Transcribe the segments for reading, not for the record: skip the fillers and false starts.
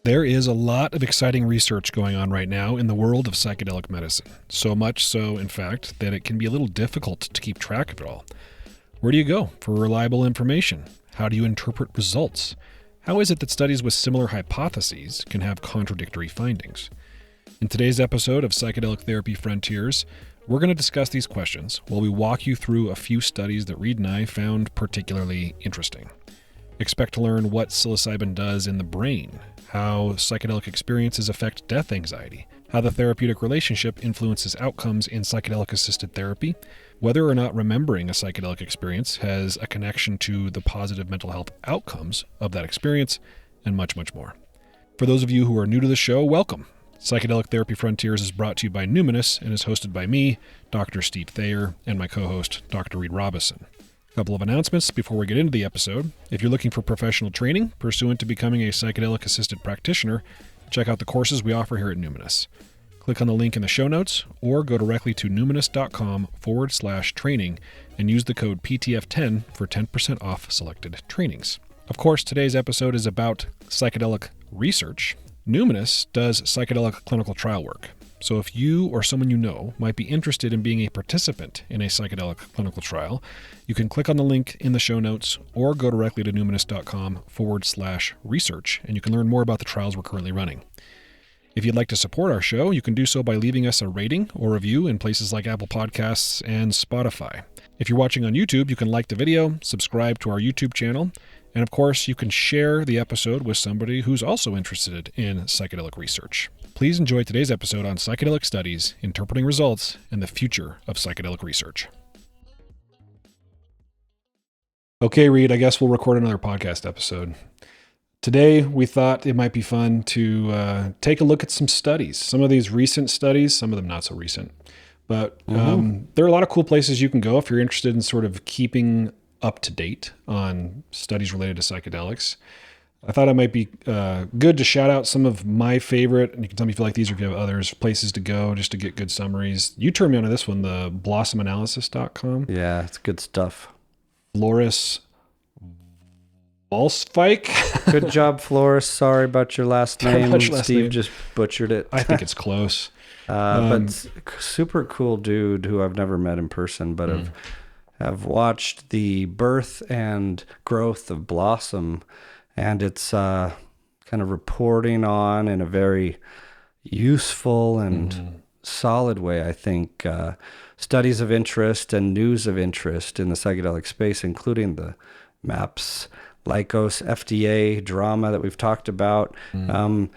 There is a lot of exciting research going on right now in the world of psychedelic medicine. So much so, in fact, that it can be a little difficult to keep track of it all. Where do you go for reliable information? How do you interpret results? How is it that studies with similar hypotheses can have contradictory findings? In today's episode of Psychedelic Therapy Frontiers, we're going to discuss these questions while we walk you through a few studies that Reid and I found particularly interesting. Expect to learn what psilocybin does in the brain, how psychedelic experiences affect death anxiety, how the therapeutic relationship influences outcomes in psychedelic-assisted therapy, whether or not remembering a psychedelic experience has a connection to the positive mental health outcomes of that experience, and much, much more. For those of you who are new to the show, welcome. Psychedelic Therapy Frontiers is brought to you by Numinus and is hosted by me, Dr. Steve Thayer, and my co-host, Dr. Reid Robison. A couple of announcements before we get into the episode. If you're looking for professional training pursuant to becoming a psychedelic-assisted practitioner, check out the courses we offer here at Numinus. Click on the link in the show notes or go directly to numinus.com/training and use the code PTF10 for 10% off selected trainings. Of course, today's episode is about psychedelic research. Numinus does psychedelic clinical trial work. So if you or someone you know might be interested in being a participant in a psychedelic clinical trial, you can click on the link in the show notes or go directly to numinus.com/research, and you can learn more about the trials we're currently running. If you'd like to support our show, you can do so by leaving us a rating or review in places like Apple Podcasts and Spotify. If you're watching on YouTube, you can like the video, subscribe to our YouTube channel, and of course, you can share the episode with somebody who's also interested in psychedelic research. Please enjoy today's episode on psychedelic studies, interpreting results, and the future of psychedelic research. Okay, Reid, I guess we'll record another podcast episode. Today, we thought it might be fun to take a look at some studies. Some of these recent studies, some of them not so recent. But there are a lot of cool places you can go if you're interested in sort of keeping up to date on studies related to psychedelics. I thought it might be good to shout out some of my favorite, and you can tell me if you like these or if you have others, places to go just to get good summaries. You turned me onto this one, the blossomanalysis.com. Yeah, it's good stuff. Floris Volsvik. Good job, Floris. Sorry about your last name. Steve just butchered it. I think it's close. But super cool dude who I've never met in person, but have watched the birth and growth of Blossom, and it's kind of reporting on in a very useful and solid way, I think, studies of interest and news of interest in the psychedelic space, including the MAPS, Lycos, FDA drama that we've talked about. And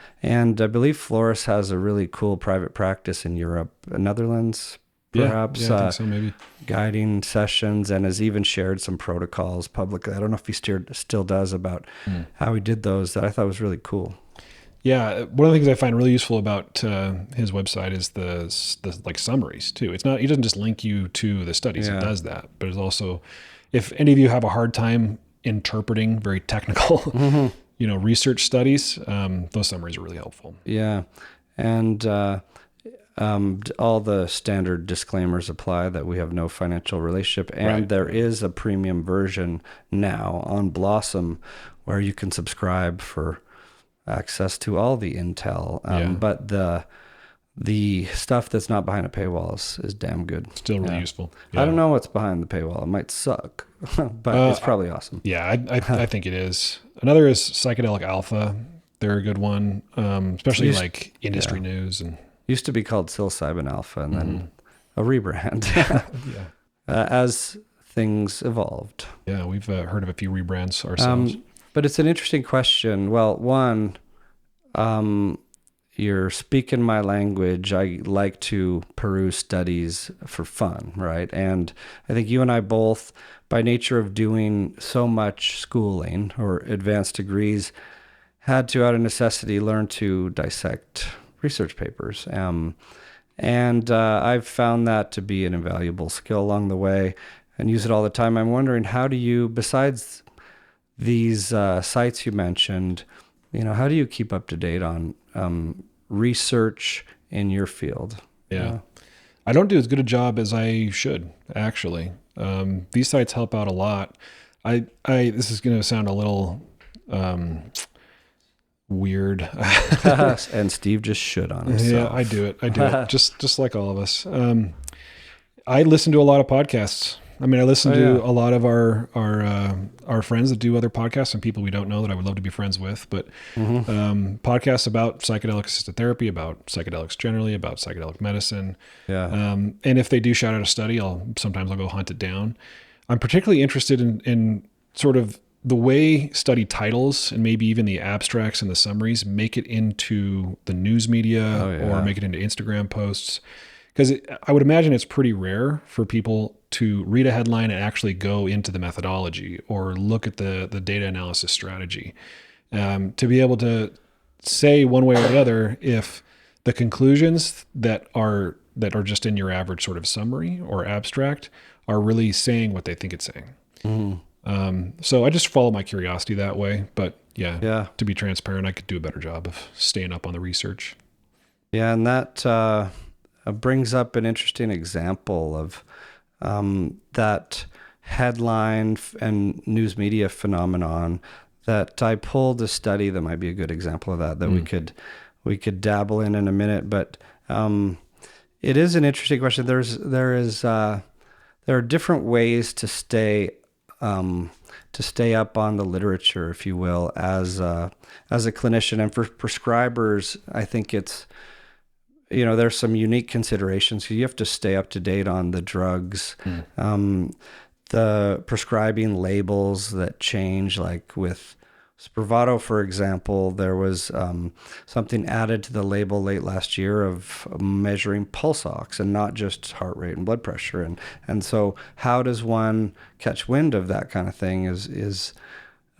I believe Floris has a really cool private practice in Europe, Netherlands, perhaps. Yeah, I think so, maybe. Guiding sessions, and has even shared some protocols publicly. I don't know if he still does about how he did those, that I thought was really cool. Yeah, one of the things I find really useful about his website is the like summaries too. It's not, he doesn't just link you to the studies. He does that, but it's also, if any of you have a hard time interpreting very technical, research studies, those summaries are really helpful. Yeah, and all the standard disclaimers apply that we have no financial relationship, and there is a premium version now on Blossom where you can subscribe for access to all the intel. But the stuff that's not behind a paywall is damn good. Still really useful. Yeah. I don't know what's behind the paywall. It might suck, but it's probably awesome. Yeah, I think it is. Another is Psychedelic Alpha. They're a good one, especially like industry news. And used to be called Psilocybin Alpha, and then a rebrand as things evolved. Yeah, we've heard of a few rebrands ourselves. But it's an interesting question. Well, one, you're speaking my language. I like to peruse studies for fun, right? And I think you and I both, by nature of doing so much schooling or advanced degrees, had to, out of necessity, learn to dissect research papers. And I've found that to be an invaluable skill along the way and use it all the time. I'm wondering, how do you, besides these sites you mentioned, how do you keep up to date on research in your field? Yeah. I don't do as good a job as I should, actually. These sites help out a lot. This is going to sound a little weird. And Steve just should on himself. Yeah, I do it. Just like all of us. I listen to a lot of podcasts. I mean, I listen to a lot of our friends that do other podcasts and people we don't know that I would love to be friends with. But podcasts about psychedelic-assisted therapy, about psychedelics generally, about psychedelic medicine. Yeah. And if they do shout out a study, sometimes I'll go hunt it down. I'm particularly interested in sort of the way study titles and maybe even the abstracts and the summaries make it into the news media or make it into Instagram posts. Because I would imagine it's pretty rare for people to read a headline and actually go into the methodology or look at the data analysis strategy. To be able to say one way or the other if the conclusions that are just in your average sort of summary or abstract are really saying what they think it's saying. So I just follow my curiosity that way. But to be transparent, I could do a better job of staying up on the research. Yeah, and that brings up an interesting example of that headline and news media phenomenon that I pulled a study that might be a good example of that we could dabble in a minute. But it is an interesting question. There are different ways to stay up on the literature, if you will, as a clinician. And for prescribers, I think it's, there's some unique considerations. You have to stay up to date on the drugs, the prescribing labels that change, like with Spravato, for example, there was something added to the label late last year of measuring pulse ox and not just heart rate and blood pressure. And so how does one catch wind of that kind of thing is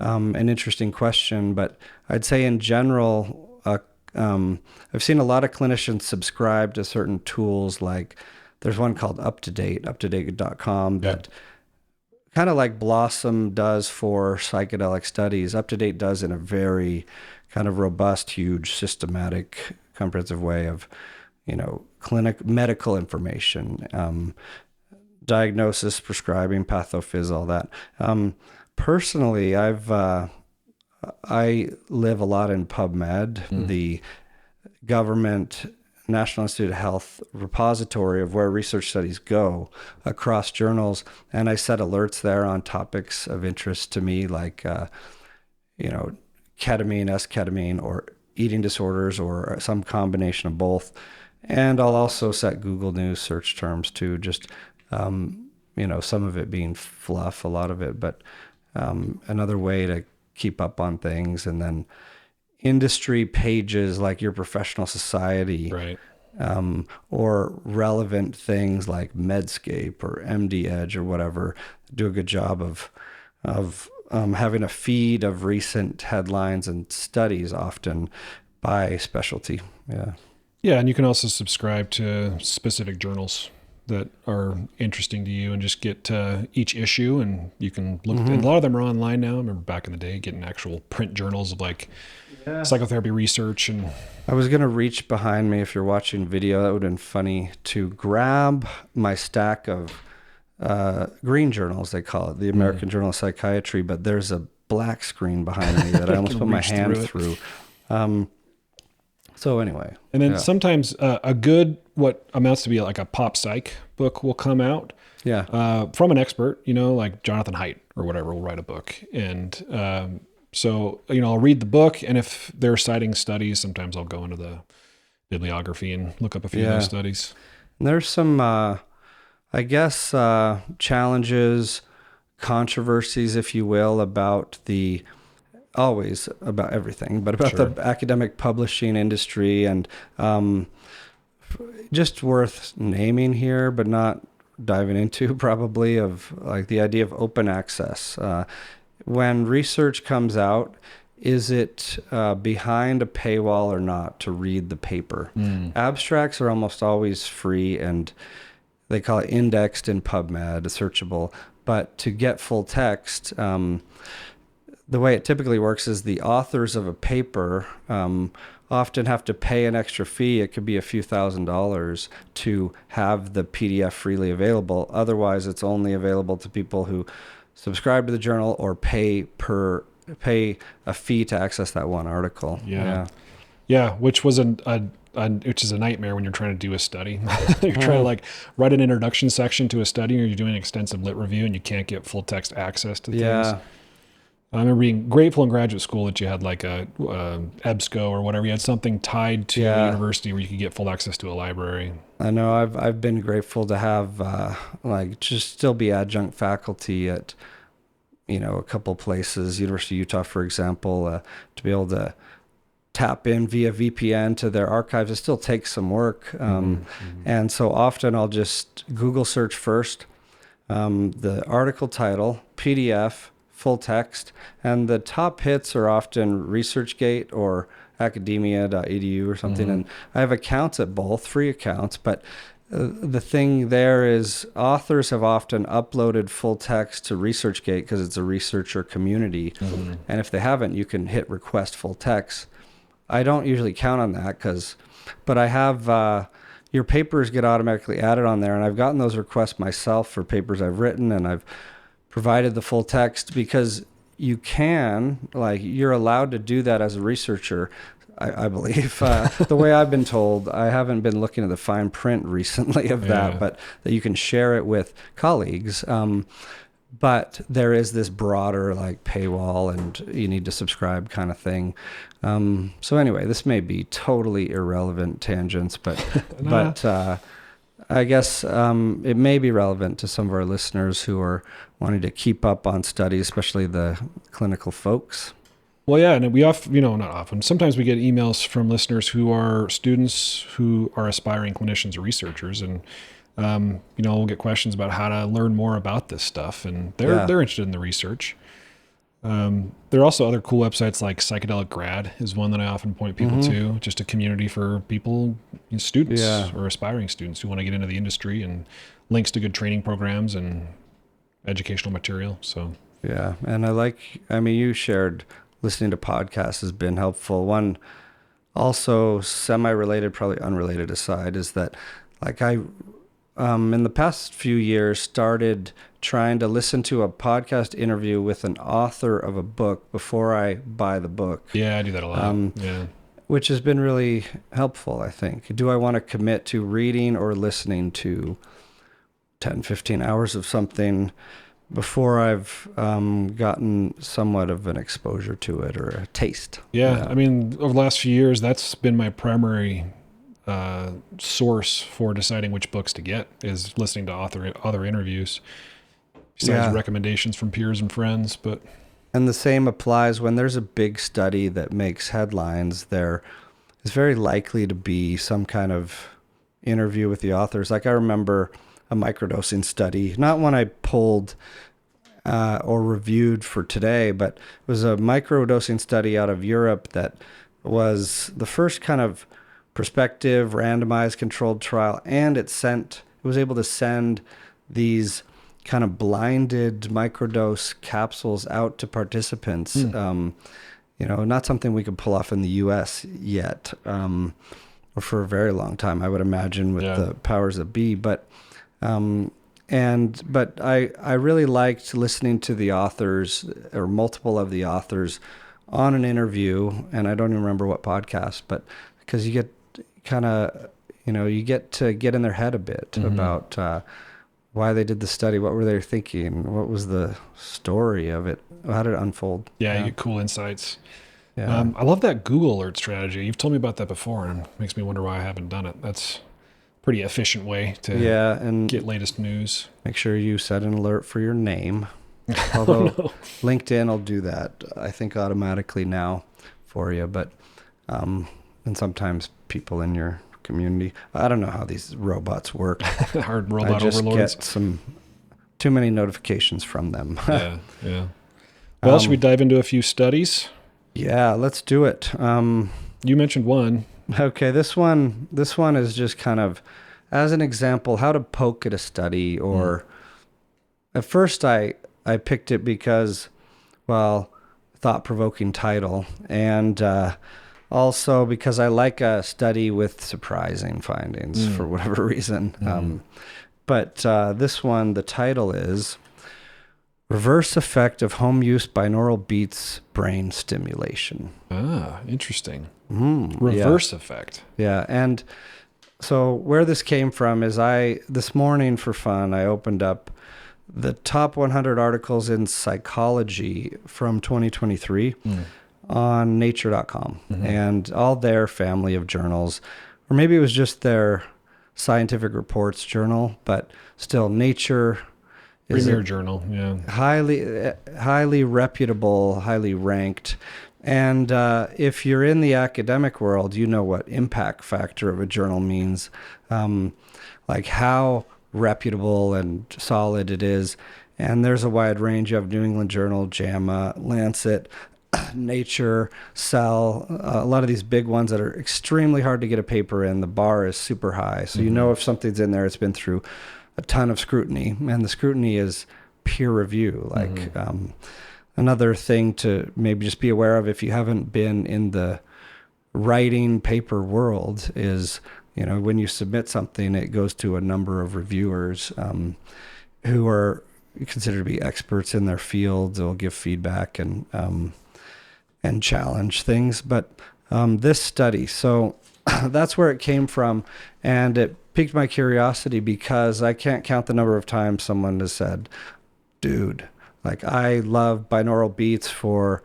an interesting question. But I'd say in general, I've seen a lot of clinicians subscribe to certain tools, like there's one called UpToDate.com that kind of like Blossom does for psychedelic studies. UpToDate does in a very kind of robust, huge, systematic, comprehensive way of, medical information, diagnosis, prescribing, pathophys, all that. Personally, I live a lot in PubMed, the government National Institute of Health repository of where research studies go across journals. And I set alerts there on topics of interest to me, like, ketamine, esketamine, or eating disorders, or some combination of both. And I'll also set Google News search terms too, just, some of it being fluff, a lot of it, but another way to keep up on things. And then industry pages like your professional society, right, or relevant things like Medscape or MD Edge or whatever, do a good job of having a feed of recent headlines and studies, often by specialty. Yeah, and you can also subscribe to specific journals that are interesting to you and just get each issue, and you can look at, and a lot of them are online now. I remember back in the day getting actual print journals of like psychotherapy research. And I was going to reach behind me, if you're watching video, that would have been funny, to grab my stack of green journals, they call it, the American Journal of Psychiatry, but there's a black screen behind me that I almost put my hand through. So anyway. And then sometimes a good, what amounts to be like a pop psych book will come out from an expert, like Jonathan Haidt or whatever will write a book. And so, I'll read the book, and if they're citing studies, sometimes I'll go into the bibliography and look up a few of those studies. And there's some, challenges, controversies, if you will, about always about everything, but about the academic publishing industry, and just worth naming here, but not diving into probably, of like the idea of open access. When research comes out, is it behind a paywall or not to read the paper? Abstracts are almost always free, and they call it indexed in PubMed, searchable. But to get full text, the way it typically works is the authors of a paper often have to pay an extra fee. It could be a few $1,000s to have the PDF freely available. Otherwise, it's only available to people who subscribe to the journal or pay per pay a fee to access that one article. Yeah, which was which is a nightmare when you're trying to do a study. You're trying to like write an introduction section to a study, or you're doing an extensive lit review, and you can't get full text access to things. I remember being grateful in graduate school that you had like a EBSCO or whatever. You had something tied to a university where you could get full access to a library. I know I've been grateful to have like just still be adjunct faculty at, you know, a couple places, University of Utah, for example, to be able to tap in via VPN to their archives. It still takes some work. And so often I'll just Google search first, the article title, PDF, full text, and the top hits are often ResearchGate or academia.edu or something. And I have accounts at both, free accounts, but the thing there is authors have often uploaded full text to ResearchGate because it's a researcher community. And if they haven't, you can hit request full text. I don't usually count on that but I have, your papers get automatically added on there, and I've gotten those requests myself for papers I've written, and I've provided the full text because you can, like, you're allowed to do that as a researcher, I believe. The way I've been told, I haven't been looking at the fine print recently of that, but that you can share it with colleagues. But there is this broader like paywall and you need to subscribe kind of thing. So anyway, this may be totally irrelevant tangents, but I guess it may be relevant to some of our listeners who are wanting to keep up on studies, especially the clinical folks. Well, yeah, and we often, not often, sometimes we get emails from listeners who are students who are aspiring clinicians or researchers, and we'll get questions about how to learn more about this stuff, and they're interested in the research. There are also other cool websites like Psychedelic Grad is one that I often point people to, just a community for people, students or aspiring students who want to get into the industry, and links to good training programs and educational material. So yeah, and you shared listening to podcasts has been helpful. One also semi-related, probably unrelated aside, is that like I in the past few years started trying to listen to a podcast interview with an author of a book before I buy the book. Yeah, I do that a lot. Which has been really helpful, I think. Do I want to commit to reading or listening to 10, 15 hours of something before I've gotten somewhat of an exposure to it or a taste? Yeah, I mean, over the last few years, that's been my primary source for deciding which books to get, is listening to other interviews, besides recommendations from peers and friends. And the same applies when there's a big study that makes headlines. There is very likely to be some kind of interview with the authors. Like I remember a microdosing study, not one I pulled or reviewed for today, but it was a microdosing study out of Europe that was the first kind of prospective randomized controlled trial, and it was able to send these kind of blinded microdose capsules out to participants. Not something we could pull off in the US yet, or for a very long time, I would imagine, with the powers that be. But I really liked listening to the authors, or multiple of the authors, on an interview, and I don't even remember what podcast, but because you get you get to get in their head a bit about why they did the study, what were they thinking, what was the story of it, how did it unfold? Yeah, you get cool insights. Yeah. I love that Google alert strategy. You've told me about that before, and it makes me wonder why I haven't done it. That's a pretty efficient way to and get latest news. Make sure you set an alert for your name. Although LinkedIn will do that, I think, automatically now for you. But and sometimes people in your community, I don't know how these robots work. Hard robot overlords. I just get too many notifications from them. Yeah. Well, should we dive into a few studies? Yeah, let's do it. You mentioned one. Okay, this one is just kind of as an example how to poke at a study. Or at first I picked it because, thought-provoking title, and also because I like a study with surprising findings for whatever reason. But this one, the title is reverse effect of home use binaural beats brain stimulation. Ah, interesting. Yeah. Reverse effect. Yeah. And so where this came from is this morning for fun, I opened up the top 100 articles in psychology from 2023 on nature.com and all their family of journals, or maybe it was just their scientific reports journal, but still Nature is Premier journal. Yeah. highly reputable, highly ranked. And if you're in the academic world, you know what impact factor of a journal means, like how reputable and solid it is. And there's a wide range. You have New England Journal, JAMA, Lancet, Nature, Cell, a lot of these big ones that are extremely hard to get a paper in. The bar is super high. So you know if something's in there, it's been through a ton of scrutiny. And the scrutiny is peer review. Like another thing to maybe just be aware of if you haven't been in the writing paper world is, when you submit something, it goes to a number of reviewers who are considered to be experts in their fields. They'll give feedback and challenge things. But this study, so that's where it came from. And it piqued my curiosity because I can't count the number of times someone has said, dude, like I love binaural beats for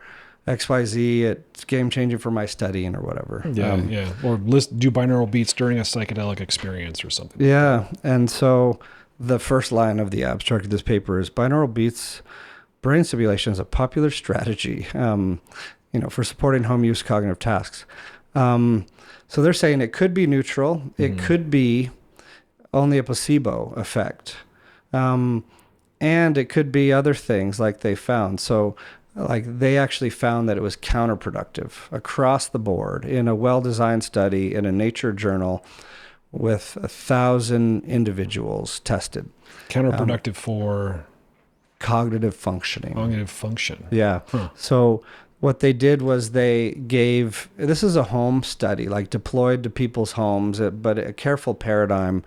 XYZ. It's game changing for my studying or whatever. Yeah. Or do binaural beats during a psychedelic experience or something. Yeah. And so the first line of the abstract of this paper is binaural beats brain stimulation is a popular strategy, for supporting home use cognitive tasks. So they're saying it could be neutral. It could be only a placebo effect. And it could be other things like they found. So like they actually found that it was counterproductive across the board in a well-designed study in a Nature journal with 1,000 individuals tested. Counterproductive for cognitive functioning. Cognitive function. Yeah. Huh. So what they did was this is a home study, like deployed to people's homes, but a careful paradigm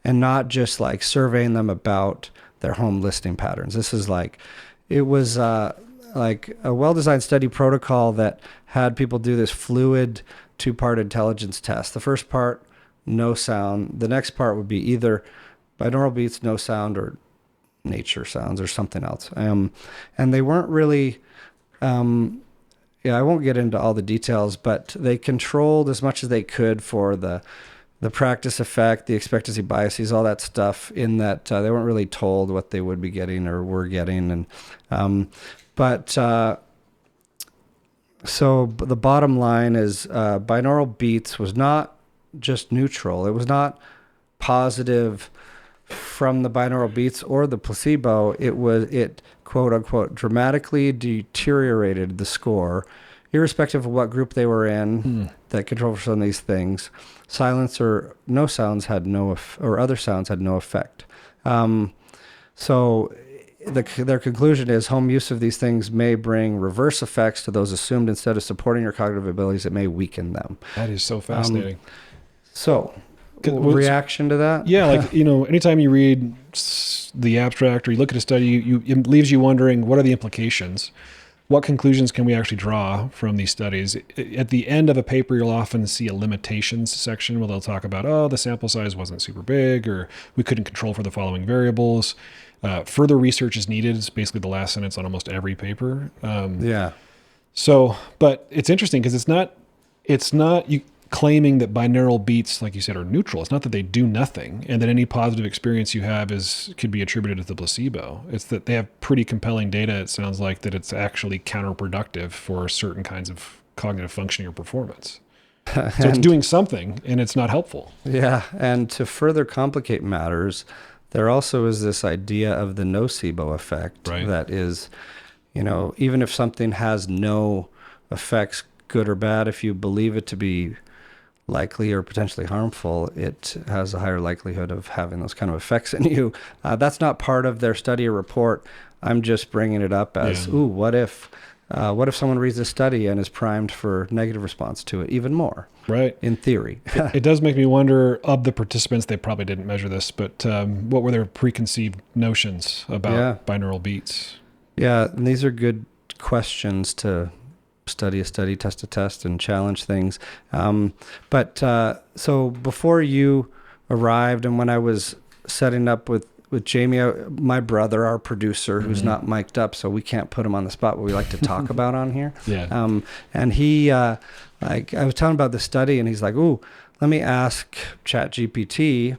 and not just like surveying them about their home listening patterns. This is like a well-designed study protocol that had people do this fluid 2-part intelligence test. The first part, no sound. The next part would be either binaural beats, no sound, or nature sounds or something else. And they weren't really, I won't get into all the details, but they controlled as much as they could for the practice effect, the expectancy biases, all that stuff, in that they weren't really told what they would be getting or were getting. And so the bottom line is binaural beats was not just neutral. It was not positive from the binaural beats or the placebo. It quote unquote dramatically deteriorated the score, irrespective of what group they were in that control for some of these things. Silence or no sounds had or other sounds had no effect. So their conclusion is home use of these things may bring reverse effects to those assumed. Instead of supporting your cognitive abilities, it may weaken them. That is so fascinating. Reaction to that? Yeah, like, anytime you read the abstract or you look at a study, it leaves you wondering, what are the implications? What conclusions can we actually draw from these studies? At the end of a paper, you'll often see a limitations section where they'll talk about, the sample size wasn't super big, or we couldn't control for the following variables. Further research is needed. It's basically the last sentence on almost every paper. So, but it's interesting because it's not you claiming that binaural beats, like you said, are neutral. It's not that they do nothing and that any positive experience you have could be attributed to the placebo. It's that they have pretty compelling data. It sounds like that it's actually counterproductive for certain kinds of cognitive functioning or performance. So it's doing something and it's not helpful. Yeah. And to further complicate matters, there also is this idea of the nocebo effect. Right. That is, even if something has no effects, good or bad, if you believe it to be likely or potentially harmful, it has a higher likelihood of having those kind of effects in you. That's not part of their study or report. I'm just bringing it up as, what if someone reads this study and is primed for negative response to it even more? Right. In theory. It does make me wonder, of the participants, they probably didn't measure this, but what were their preconceived notions about binaural beats? Yeah, and these are good questions to study a study, test a test, and challenge things. So before you arrived, and when I was setting up with Jamie, my brother, our producer, who's not mic'd up, so we can't put him on the spot, but we like to talk about on here. Yeah. And he, like, I was telling about the study, and he's like, "Ooh, let me ask ChatGPT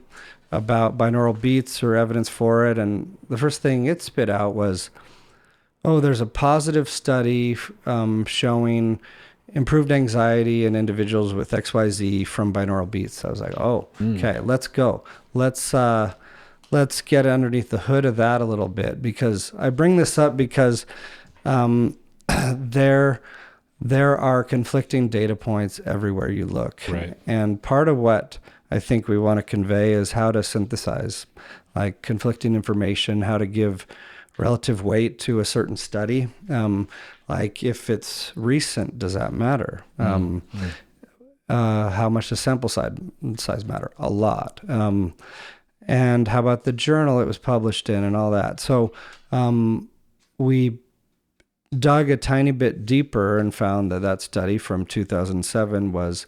about binaural beats or evidence for it." And the first thing it spit out was, "Oh, there's a positive study showing improved anxiety in individuals with XYZ from binaural beats." I was like, "Oh, okay, let's go. Let's get underneath the hood of that a little bit," because I bring this up because there are conflicting data points everywhere you look. Right. And part of what I think we want to convey is how to synthesize like conflicting information, how to give relative weight to a certain study. Like if it's recent, does that matter? How much does sample size matter? A lot. And how about the journal it was published in and all that? So we dug a tiny bit deeper and found that study from 2007 was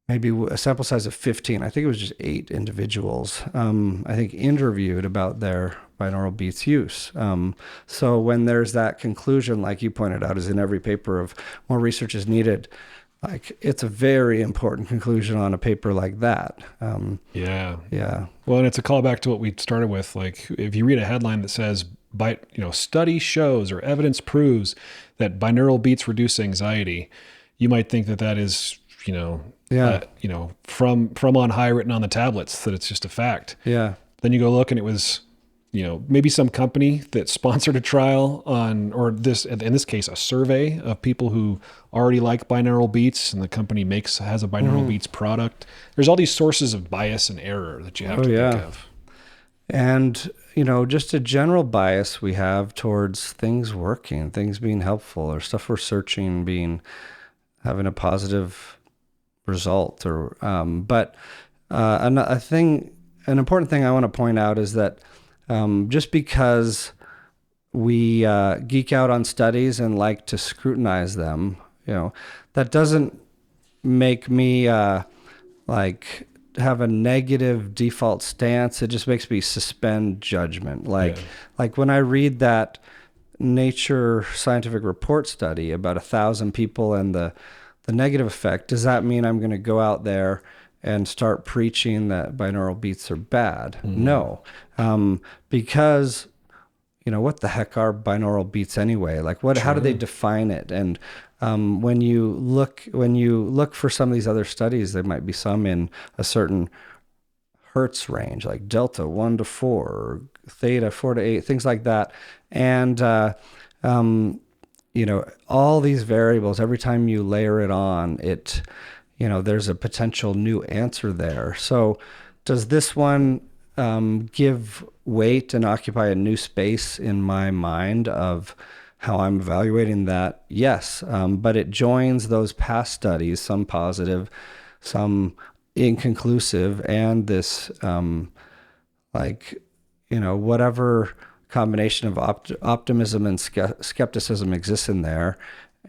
maybe a sample size of 15. I think it was just 8 individuals, I think, interviewed about their binaural beats use. So when there's that conclusion, like you pointed out, is in every paper of more research is needed, like it's a very important conclusion on a paper like that. Yeah. Yeah. Well, and it's a callback to what we started with. Like if you read a headline that says, study shows or evidence proves that binaural beats reduce anxiety, you might think that is, from on high written on the tablets, that it's just a fact. Yeah. Then you go look and it was, maybe some company that sponsored a trial in this case, a survey of people who already like binaural beats, and the company has a binaural beats product. There's all these sources of bias and error that you have to think of. And, just a general bias we have towards things working, things being helpful, or stuff we're searching having a positive result. Or, an important thing I want to point out is that just because we geek out on studies and like to scrutinize them, that doesn't make me have a negative default stance. It just makes me suspend judgment. Like when I read that Nature scientific report study about 1,000 people and the negative effect, does that mean I'm going to go out there and start preaching that binaural beats are bad? No. Because, what the heck are binaural beats anyway? Like how do they define it? And when you look for some of these other studies, there might be some in a certain hertz range, like delta 1 to 4, or theta 4 to 8, things like that. And all these variables, every time you layer it on, there's a potential new answer there. So does this one give weight and occupy a new space in my mind of how I'm evaluating that? Yes. But it joins those past studies, some positive, some inconclusive, and this, whatever combination of optimism and skepticism exists in there.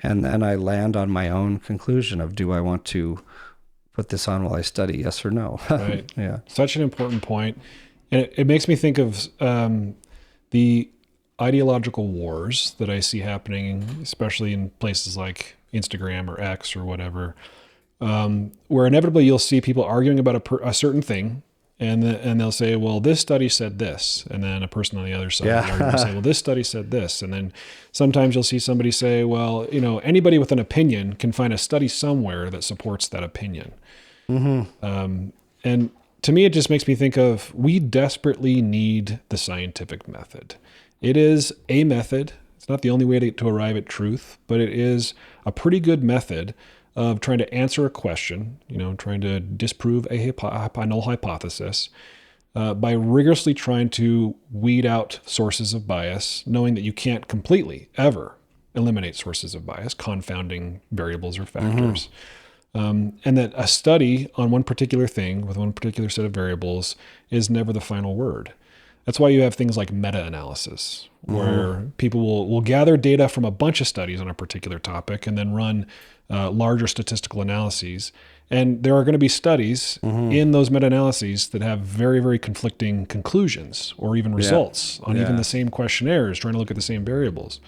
And then I land on my own conclusion of, do I want to put this on while I study? Yes or no? Right. Yeah. Such an important point. And it makes me think of the ideological wars that I see happening, especially in places like Instagram or X or whatever, where inevitably you'll see people arguing about a certain thing. And they'll say, well, this study said this. And then a person on the other side will say, well, this study said this. And then sometimes you'll see somebody say, well, anybody with an opinion can find a study somewhere that supports that opinion. Mm-hmm. And to me, it just makes me think of, we desperately need the scientific method. It is a method. It's not the only way to arrive at truth, but it is a pretty good method of trying to answer a question, trying to disprove a null hypothesis by rigorously trying to weed out sources of bias, knowing that you can't completely ever eliminate sources of bias, confounding variables or factors. And that a study on one particular thing with one particular set of variables is never the final word. That's why you have things like meta-analysis, where people will gather data from a bunch of studies on a particular topic and then run larger statistical analyses. And there are going to be studies in those meta-analyses that have very, very conflicting conclusions or even results on even the same questionnaires, trying to look at the same variables.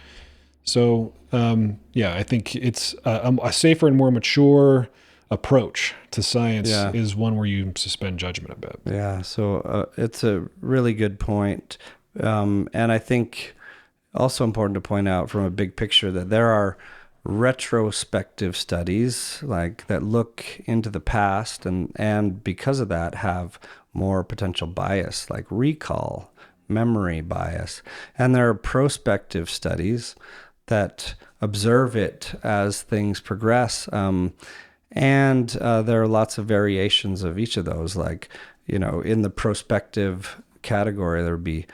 So, I think it's a safer and more mature approach to science is one where you suspend judgment a bit. Yeah, so it's a really good point. And I think also important to point out from a big picture that there are retrospective studies like that look into the past and because of that have more potential bias, like recall, memory bias. And there are prospective studies that observe it as things progress. And there are lots of variations of each of those. Like, in the prospective category, there would be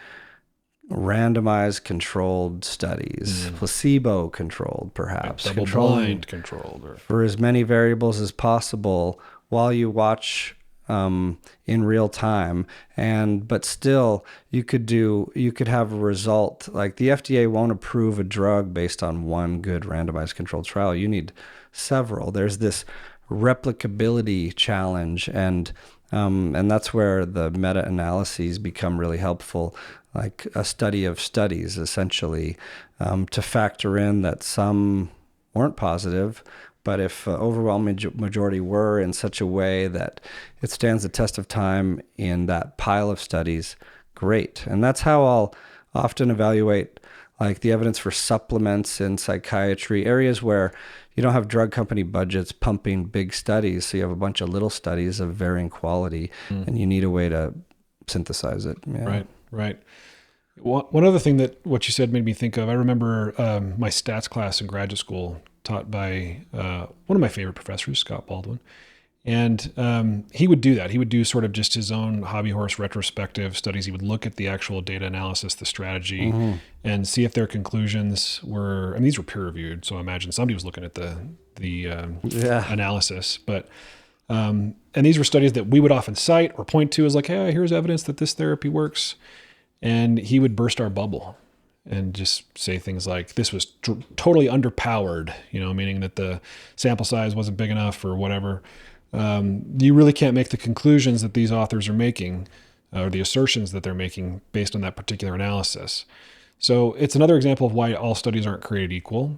randomized controlled studies, placebo controlled, perhaps, double blind controlled, or for as many variables as possible while you watch in real time. But still, you could have a result. Like, the FDA won't approve a drug based on one good randomized controlled trial. You need several. There's this replicability challenge, and that's where the meta-analyses become really helpful, like a study of studies, essentially, to factor in that some weren't positive, but if overwhelming majority were, in such a way that it stands the test of time in that pile of studies, great. And that's how I'll often evaluate like the evidence for supplements in psychiatry, areas where you don't have drug company budgets pumping big studies. So you have a bunch of little studies of varying quality and you need a way to synthesize it. Yeah. Right. One other thing that what you said made me think of, I remember my stats class in graduate school taught by one of my favorite professors, Scott Baldwin. And he would do that. He would do sort of just his own hobby horse retrospective studies. He would look at the actual data analysis, the strategy, and see if their conclusions were, and these were peer reviewed. So I imagine somebody was looking at the analysis, but, and these were studies that we would often cite or point to as like, hey, here's evidence that this therapy works. And he would burst our bubble and just say things like, this was totally underpowered, meaning that the sample size wasn't big enough or whatever. You really can't make the conclusions that these authors are making or the assertions that they're making based on that particular analysis. So it's another example of why all studies aren't created equal.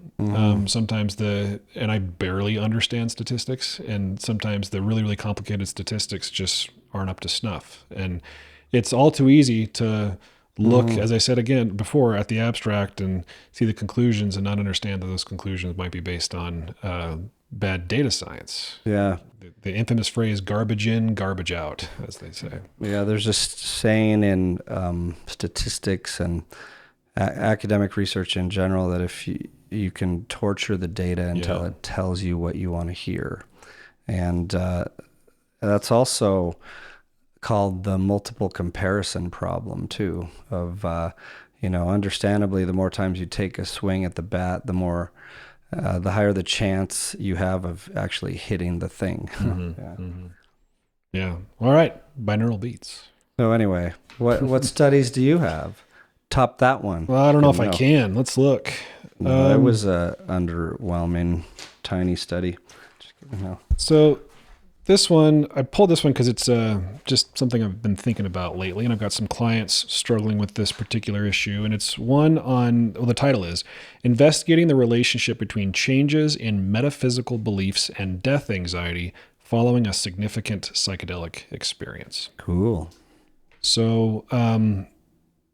Sometimes and I barely understand statistics, and sometimes the really, really complicated statistics just aren't up to snuff. And it's all too easy to look, as I said again before, at the abstract and see the conclusions and not understand that those conclusions might be based on bad data science. Yeah. The infamous phrase, garbage in, garbage out, as they say. Yeah, there's this saying in statistics and academic research in general that if you can torture the data until it tells you what you want to hear. And that's also called the multiple comparison problem too, of, understandably, the more times you take a swing at the bat, the higher the chance you have of actually hitting the thing. Yeah. All right. Binaural beats. So anyway, what studies do you have? Top that one. Well, I don't know if I can. Let's look. No, it was a underwhelming, tiny study. So this one, I pulled this one because it's just something I've been thinking about lately, and I've got some clients struggling with this particular issue. And it's one the title is Investigating the Relationship Between Changes in Metaphysical Beliefs and Death Anxiety Following a Significant Psychedelic Experience. Cool. So,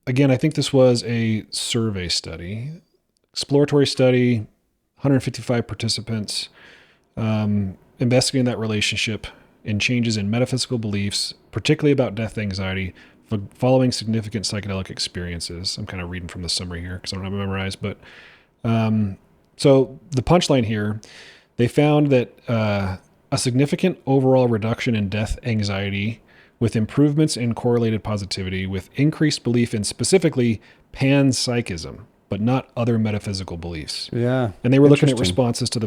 again, I think this was a survey study, exploratory study, 155 participants, investigating that relationship in changes in metaphysical beliefs, particularly about death anxiety, following significant psychedelic experiences. I'm kind of reading from the summary here because I don't have it memorized. But so the punchline here, they found that a significant overall reduction in death anxiety with improvements in correlated positivity with increased belief in specifically panpsychism, but not other metaphysical beliefs. Yeah. And they were looking at responses to the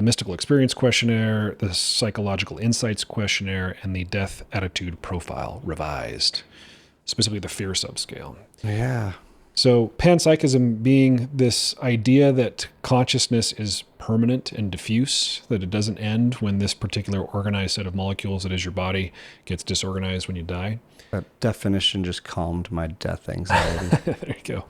mystical experience questionnaire, the psychological insights questionnaire, and the death attitude profile revised. specifically the fear subscale. Yeah. So panpsychism being this idea that consciousness is permanent and diffuse, that it doesn't end when this particular organized set of molecules that is your body gets disorganized when you die. That definition just calmed my death anxiety. There you go.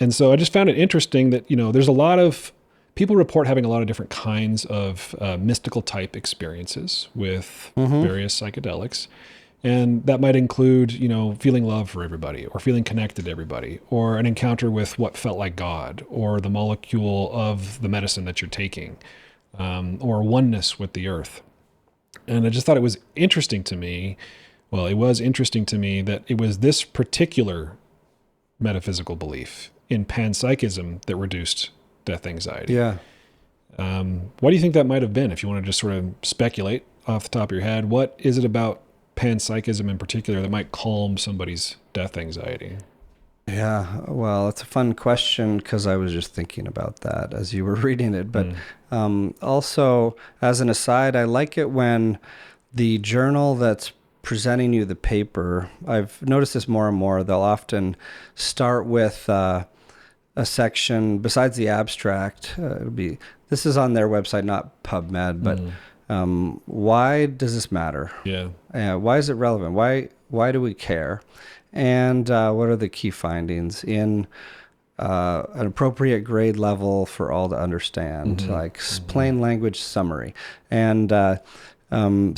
And so I just found it interesting that, there's a lot of people report having a lot of different kinds of mystical type experiences with various psychedelics. And that might include, feeling love for everybody, or feeling connected to everybody, or an encounter with what felt like God, or the molecule of the medicine that you're taking, or oneness with the earth. And I just thought it was interesting to me. Well, it was interesting to me that it was this particular metaphysical belief in panpsychism that reduced death anxiety. Yeah. What do you think that might have been? If you want to just sort of speculate off the top of your head, what is it about panpsychism in particular that might calm somebody's death anxiety? Yeah, well, it's a fun question because I was just thinking about that as you were reading it. But also, as an aside, I like it when the journal that's presenting you the paper, I've noticed this more and more, they'll often start with a section besides the abstract. This is on their website, not PubMed, but why does this matter? Yeah. Why is it relevant? Why do we care? And what are the key findings in an appropriate grade level for all to understand, plain language summary. And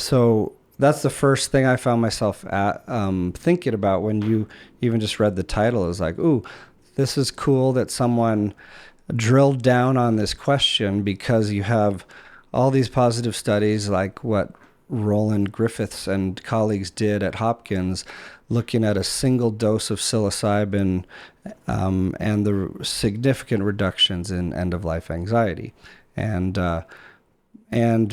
so that's the first thing I found myself thinking about when you even just read the title, is like, ooh, this is cool that someone drilled down on this question, because you have all these positive studies like what Roland Griffiths and colleagues did at Hopkins, looking at a single dose of psilocybin and the significant reductions in end-of-life anxiety, and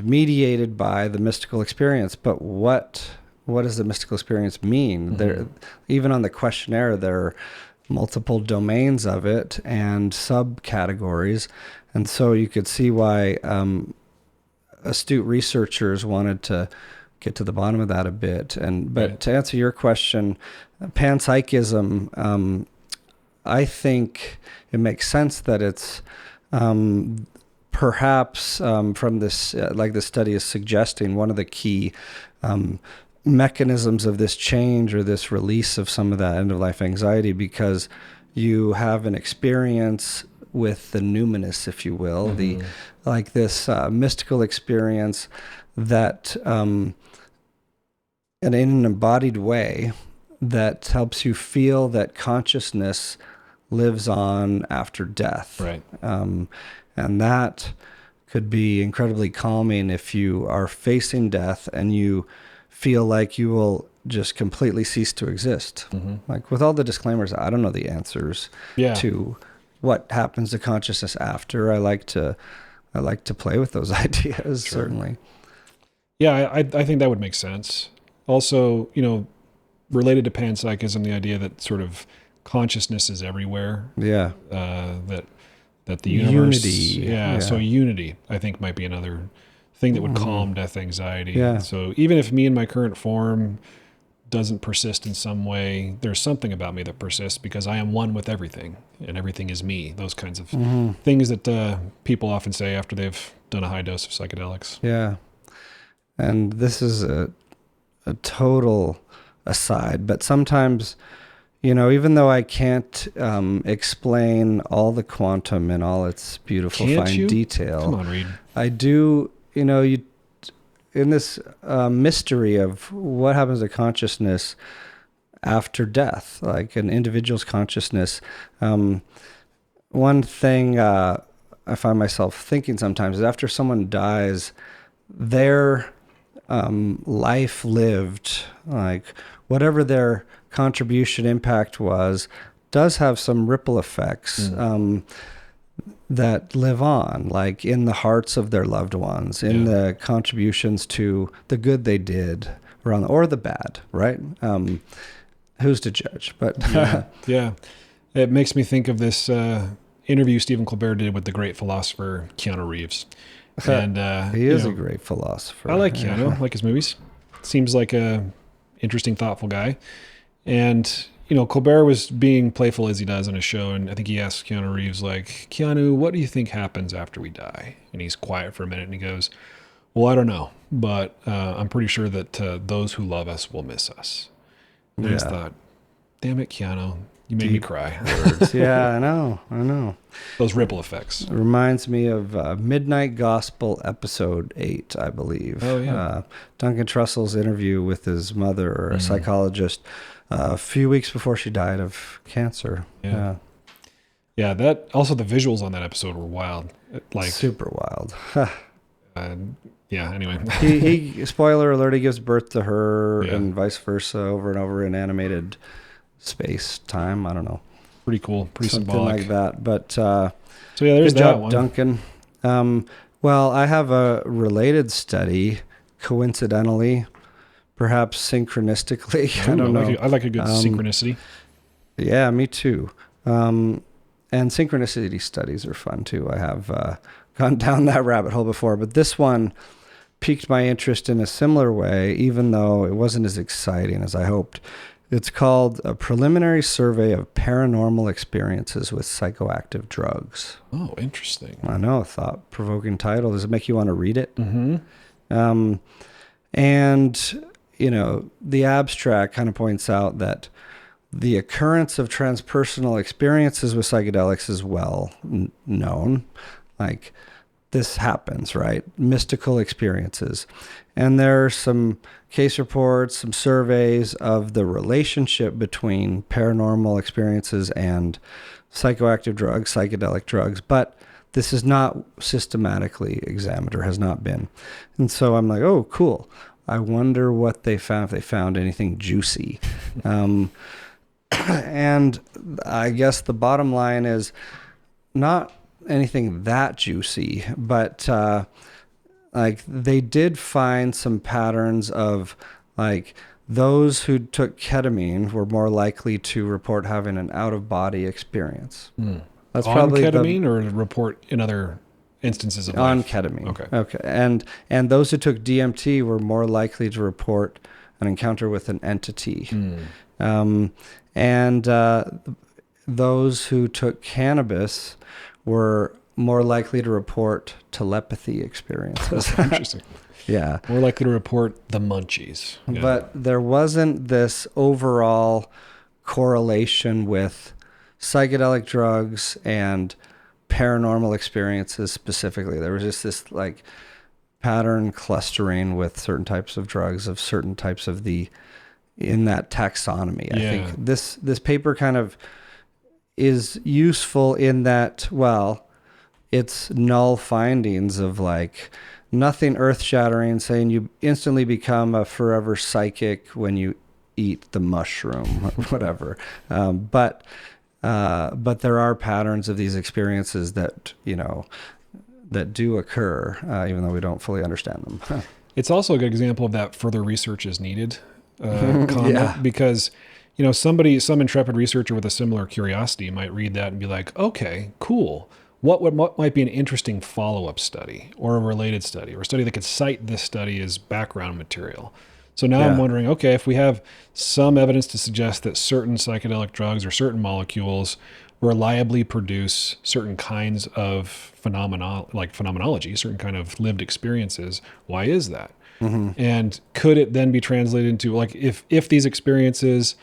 mediated by the mystical experience. But what does the mystical experience mean? There, even on the questionnaire, there are multiple domains of it and subcategories, and so you could see why astute researchers wanted to get to the bottom of that a bit. But to answer your question, panpsychism, I think it makes sense that it's perhaps from this, like the study is suggesting, one of the key mechanisms of this change or this release of some of that end-of-life anxiety, because you have an experience with the numinous, if you will, this mystical experience that in an embodied way that helps you feel that consciousness lives on after death. Right. And that could be incredibly calming if you are facing death and you feel like you will just completely cease to exist. Like, with all the disclaimers, I don't know the answers to what happens to consciousness after. I like to play with those ideas, certainly. Yeah, I think that would make sense. Also, related to panpsychism, the idea that sort of consciousness is everywhere. Yeah. That the universe. Unity. So unity, I think, might be another thing that would calm death anxiety. Yeah. So even if me in my current form doesn't persist in some way, there's something about me that persists because I am one with everything, and everything is me. Those kinds of things that people often say after they've done a high dose of psychedelics. Yeah. And this is a total aside, but sometimes, even though I can't explain all the quantum in all its beautiful fine detail, come on, Reid. I do, in this mystery of what happens to consciousness after death, like an individual's consciousness. One thing I find myself thinking sometimes is, after someone dies, their life lived, like whatever their contribution impact was, does have some ripple effects that live on, like in the hearts of their loved ones, in the contributions to the good they did around, or the bad, right? Who's to judge? But yeah, it makes me think of this interview Stephen Colbert did with the great philosopher Keanu Reeves. And he is a great philosopher. I like Keanu. I like his movies. Seems like a interesting, thoughtful guy. And, Colbert was being playful as he does on his show. And I think he asked Keanu Reeves, like, Keanu, what do you think happens after we die? And he's quiet for a minute and he goes, well, I don't know, but I'm pretty sure that those who love us will miss us. And I just thought, damn it, Keanu, you made me cry. Words. Yeah, I know. Those ripple effects. It reminds me of Midnight Gospel episode 8, I believe. Oh, yeah. Duncan Trussell's interview with his mother, a psychologist, a few weeks before she died of cancer. Yeah. Yeah, that also the visuals on that episode were wild. Like super wild. Yeah, anyway. he spoiler alert, he gives birth to her and vice versa over and over in animated space time. I don't know. Pretty cool. Pretty something symbolic. like that. But so yeah, there's good that job, one. Duncan. Well, I have a related study, coincidentally, perhaps synchronistically. I don't know. I like a good synchronicity. Yeah, me too. And synchronicity studies are fun too. I have gone down that rabbit hole before, but this one piqued my interest in a similar way, even though it wasn't as exciting as I hoped. It's called A Preliminary Survey of Paranormal Experiences with Psychoactive Drugs. Oh, interesting. I know, thought-provoking title. Does it make you want to read it? Mm-hmm. And, the abstract kind of points out that the occurrence of transpersonal experiences with psychedelics is well known. Like, this happens, right? Mystical experiences. And there are some case reports, some surveys of the relationship between paranormal experiences and psychoactive drugs, psychedelic drugs, but this is not systematically examined or has not been. And so I'm like, oh, cool. I wonder what they found, if they found anything juicy. And I guess the bottom line is not anything that juicy, but like they did find some patterns of like those who took ketamine were more likely to report having an out-of-body experience. That's on probably ketamine or report in other instances of on life? ketamine. Okay. And those who took DMT were more likely to report an encounter with an entity. And those who took cannabis were more likely to report telepathy experiences. Interesting. Yeah. More likely to report the munchies. Yeah. But there wasn't this overall correlation with psychedelic drugs and paranormal experiences specifically. There was just this like pattern clustering with certain types of drugs of certain types of in that taxonomy. I think this paper kind of is useful in that, well, it's null findings of like nothing earth-shattering, saying you instantly become a forever psychic when you eat the mushroom or whatever. But there are patterns of these experiences that, that do occur, even though we don't fully understand them. It's also a good example of that further research is needed comment, because some intrepid researcher with a similar curiosity might read that and be like, okay, cool. What might be an interesting follow-up study or a related study or a study that could cite this study as background material? So now I'm wondering, okay, if we have some evidence to suggest that certain psychedelic drugs or certain molecules reliably produce certain kinds of phenomenology, certain kind of lived experiences, why is that? Mm-hmm. And could it then be translated into, like, if these experiences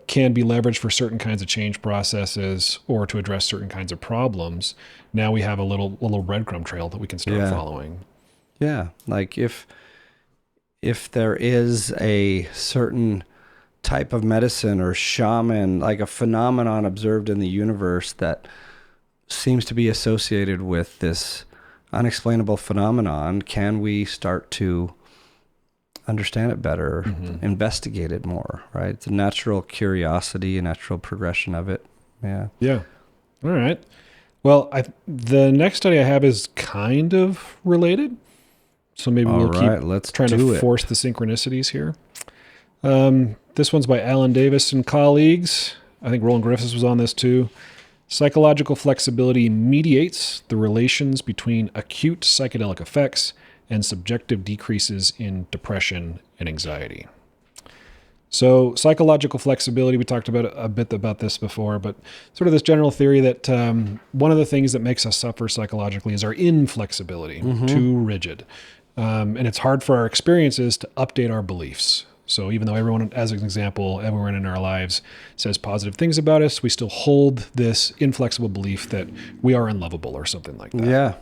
can be leveraged for certain kinds of change processes or to address certain kinds of problems, now we have a little breadcrumb trail that we can start following. Yeah, like if there is a certain type of medicine or shaman, like a phenomenon observed in the universe that seems to be associated with this unexplainable phenomenon, can we start to understand it better, investigate it more, right? It's a natural curiosity, a natural progression of it. Yeah. Yeah. All right. Well, the next study I have is kind of related. So maybe we'll keep trying to force the synchronicities here. This one's by Alan Davis and colleagues. I think Roland Griffiths was on this too. Psychological flexibility mediates the relations between acute psychedelic effects and subjective decreases in depression and anxiety. So psychological flexibility, we talked about a bit about this before, but sort of this general theory that one of the things that makes us suffer psychologically is our inflexibility, too rigid. And it's hard for our experiences to update our beliefs. So even though everyone, as an example, everyone in our lives says positive things about us, we still hold this inflexible belief that we are unlovable or something like that. Yeah.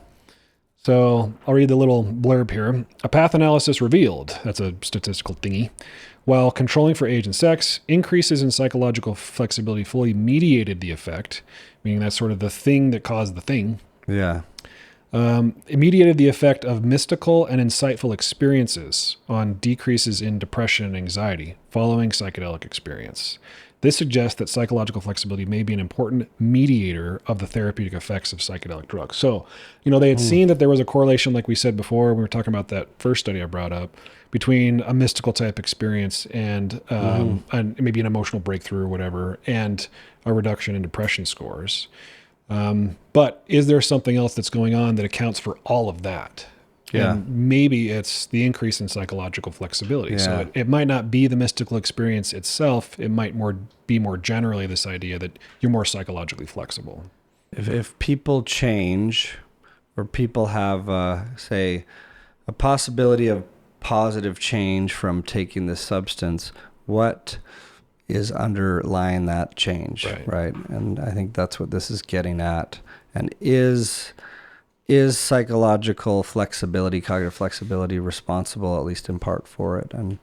So I'll read the little blurb here. A path analysis revealed, that's a statistical thingy, while controlling for age and sex, increases in psychological flexibility fully mediated the effect, meaning that's sort of the thing that caused the thing. Yeah. It mediated the effect of mystical and insightful experiences on decreases in depression and anxiety following psychedelic experience. This suggests that psychological flexibility may be an important mediator of the therapeutic effects of psychedelic drugs. So, they had seen that there was a correlation, like we said before, when we were talking about that first study I brought up, between a mystical type experience and maybe an emotional breakthrough or whatever, and a reduction in depression scores. But is there something else that's going on that accounts for all of that? Yeah. And maybe it's the increase in psychological flexibility. Yeah. So it might not be the mystical experience itself. It might be more generally this idea that you're more psychologically flexible. If people change, or people have, say, a possibility of positive change from taking this substance, what is underlying that change, right? And I think that's what this is getting at. And is psychological flexibility, cognitive flexibility, responsible, at least in part, for it? And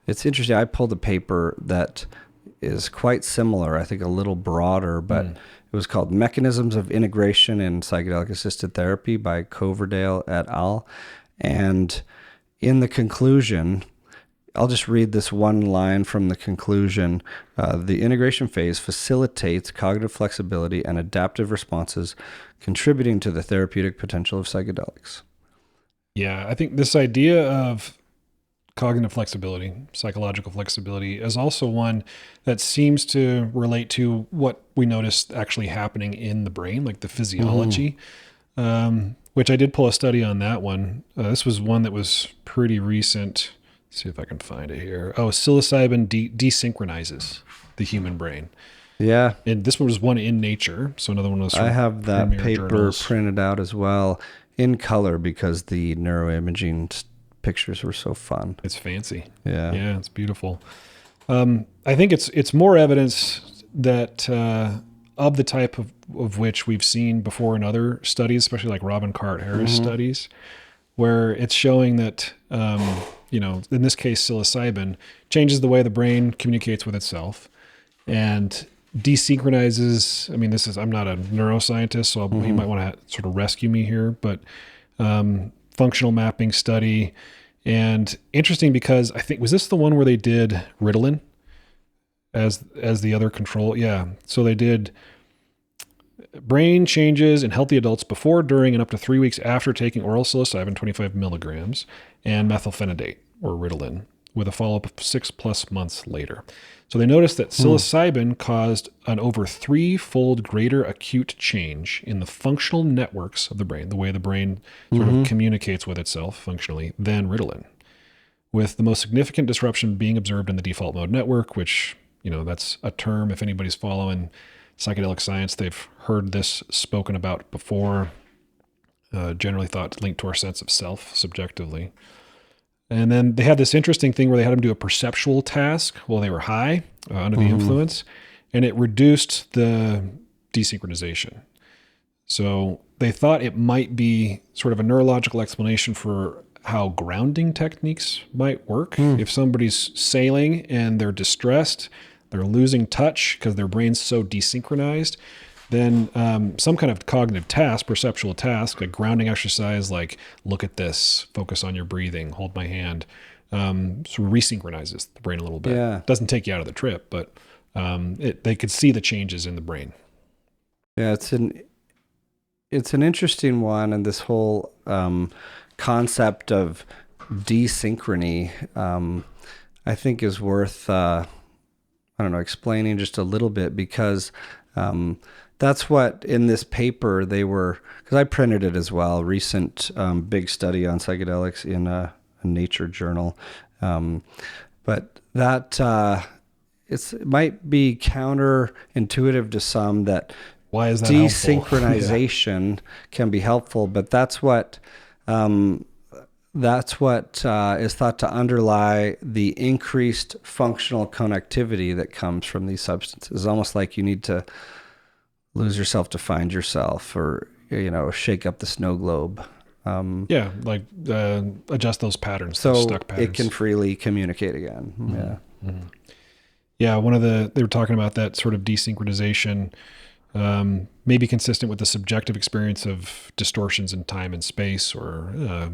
it's interesting. I pulled a paper that is quite similar, I think a little broader, but it was called Mechanisms of Integration in Psychedelic-Assisted Therapy by Coverdale et al. And in the conclusion, I'll just read this one line from the conclusion. The integration phase facilitates cognitive flexibility and adaptive responses, contributing to the therapeutic potential of psychedelics. Yeah, I think this idea of cognitive flexibility, psychological flexibility, is also one that seems to relate to what we noticed actually happening in the brain, like the physiology, which I did pull a study on that one. This was one that was pretty recent. Let's see if I can find it here. Oh, psilocybin desynchronizes the human brain. Yeah. And this one was one in Nature. So another one was from I have that paper journals. printed out as well in color because the neuroimaging pictures were so fun. It's fancy. Yeah. Yeah, it's beautiful. I think it's more evidence that of the type of which we've seen before in other studies, especially like Robin Carhart-Harris studies, where it's showing that, in this case, psilocybin changes the way the brain communicates with itself and desynchronizes. I mean, I'm not a neuroscientist, so he might want to sort of rescue me here, but functional mapping study. And interesting because I think, was this the one where they did Ritalin as the other control? Yeah. So they did brain changes in healthy adults before, during, and up to 3 weeks after taking oral psilocybin, 25 milligrams, and methylphenidate, or Ritalin, with a follow-up of 6+ months later. So they noticed that psilocybin caused an over 3-fold greater acute change in the functional networks of the brain, the way the brain sort of communicates with itself functionally, than Ritalin, with the most significant disruption being observed in the default mode network, which, that's a term, if anybody's following psychedelic science, they've heard this spoken about before, generally thought linked to our sense of self subjectively. And then they had this interesting thing where they had them do a perceptual task while they were high under the influence, and it reduced the desynchronization. So they thought it might be sort of a neurological explanation for how grounding techniques might work. If somebody's sailing and they're distressed, they're losing touch because their brain's so desynchronized, then some kind of cognitive task, perceptual task, a grounding exercise like look at this, focus on your breathing, hold my hand, sort of resynchronizes the brain a little bit. Yeah. Doesn't take you out of the trip, but they could see the changes in the brain. Yeah, it's an interesting one, and this whole concept of desynchrony, I think is worth explaining just a little bit, because that's what in this paper because I printed it as well, recent big study on psychedelics in a Nature journal. But that it might be counterintuitive to some that Why is that helpful? desynchronization can be helpful, but that's what is thought to underlie the increased functional connectivity that comes from these substances. Almost like you need to lose yourself to find yourself, or shake up the snow globe. Adjust those patterns, so those stuck patterns. It can freely communicate again. Mm-hmm. Yeah. Mm-hmm. Yeah, they were talking about that sort of desynchronization, maybe consistent with the subjective experience of distortions in time and space, or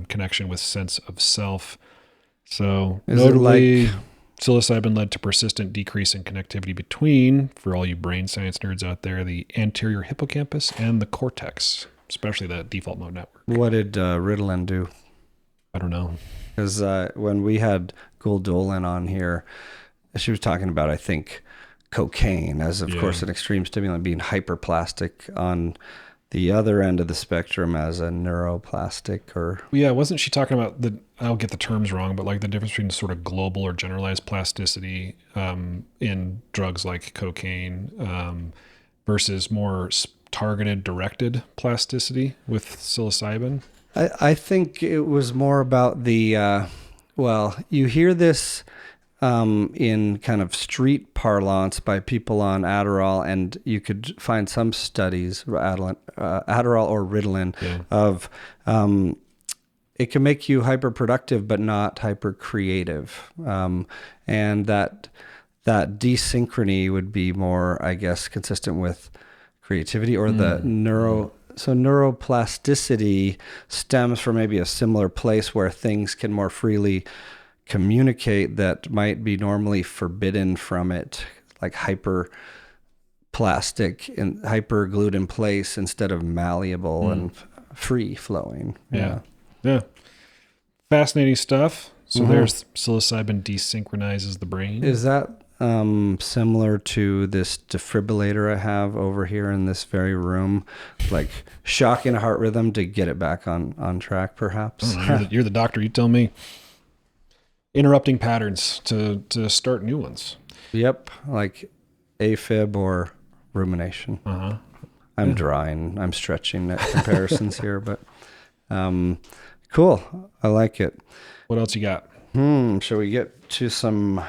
connection with sense of self. So notably, psilocybin led to persistent decrease in connectivity between, for all you brain science nerds out there, the anterior hippocampus and the cortex, especially the default mode network. What did Ritalin do? I don't know. Because when we had Dolan on here, she was talking about, I think, cocaine as, of course, an extreme stimulant, being hyperplastic on the other end of the spectrum as a neuroplastic. Or wasn't she talking about I'll get the terms wrong, but like the difference between sort of global or generalized plasticity in drugs like cocaine versus more targeted, directed plasticity with psilocybin? I think it was more about the, you hear this in kind of street parlance by people on Adderall, and you could find some studies, Adderall or Ritalin, of it can make you hyper productive but not hyper creative, and that desynchrony would be more, I guess, consistent with creativity, or the neuroplasticity stems from maybe a similar place where things can more freely communicate that might be normally forbidden from it, like hyper plastic and hyper glued in place instead of malleable and free flowing. Yeah. Fascinating stuff. So there's psilocybin desynchronizes the brain. Is that similar to this defibrillator I have over here in this very room, like shocking a heart rhythm to get it back on track, perhaps? You're the doctor. You tell me. Interrupting patterns to start new ones. Yep, like AFib or rumination. I'm drawing, I'm stretching at comparisons here, but cool. I like it. What else you got? Shall we get to some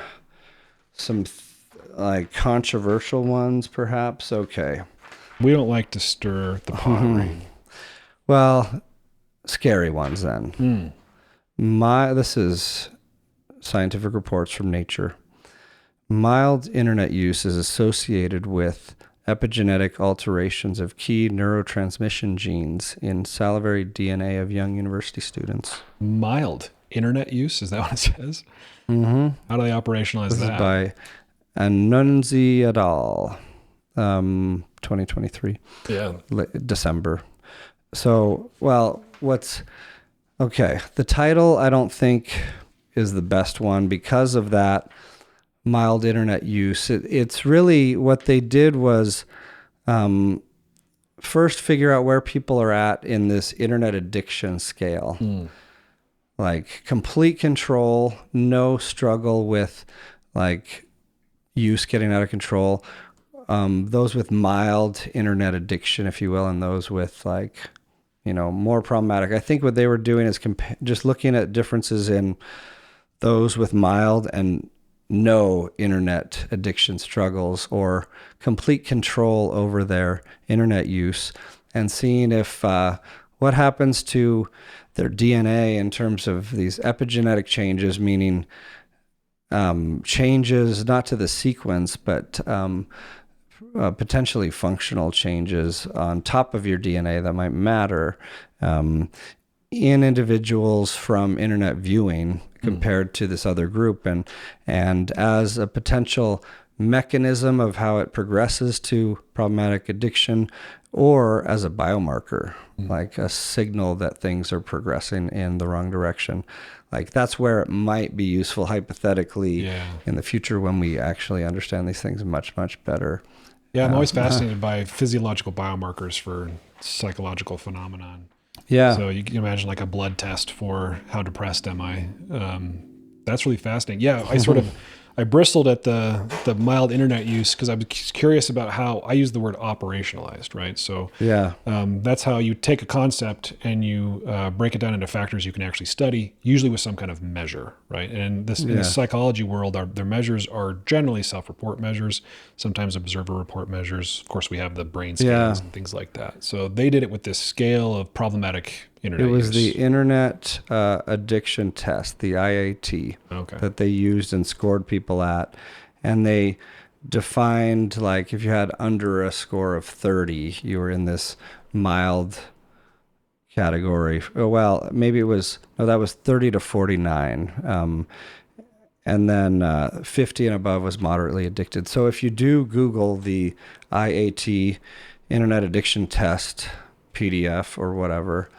like controversial ones, perhaps? Okay. We don't like to stir the pot. Well, scary ones then. This is scientific reports from Nature. Mild internet use is associated with epigenetic alterations of key neurotransmission genes in salivary DNA of young university students. Mild internet use? Is that what it says? How do they operationalize this that? This is by Annunzi et al. 2023. Yeah. December. So, the title I don't think is the best one because of that mild internet use. It's really what they did was first figure out where people are at in this internet addiction scale. Like complete control, no struggle with like use getting out of control. Those with mild internet addiction, if you will, and those with more problematic. I think what they were doing is just looking at differences in those with mild and no internet addiction struggles or complete control over their internet use, and seeing if what happens to their DNA in terms of these epigenetic changes, meaning changes not to the sequence, but potentially functional changes on top of your DNA that might matter in individuals from internet viewing compared to this other group, and as a potential mechanism of how it progresses to problematic addiction, or as a biomarker, like a signal that things are progressing in the wrong direction. Like that's where it might be useful hypothetically in the future when we actually understand these things much, much better. Yeah, I'm always fascinated by physiological biomarkers for psychological phenomenon. Yeah. So you can imagine like a blood test for how depressed am I. That's really fascinating. Yeah, I bristled at the mild internet use because I was curious about how I use the word operationalized, right? So Yeah. that's how you take a concept and you break it down into factors you can actually study, usually with some kind of measure, right? And this in the psychology world, their measures are generally self-report measures, sometimes observer report measures. Of course, we have the brain scales and things like that. So they did it with this scale of problematic internet It was use. the Internet Addiction Test, the IAT, that they used and scored people at. And they defined, like, if you had under a score of 30, you were in this mild category. Well, maybe that was 30 to 49. And then 50 and above was moderately addicted. So if you do Google the IAT Internet Addiction Test PDF or whatever,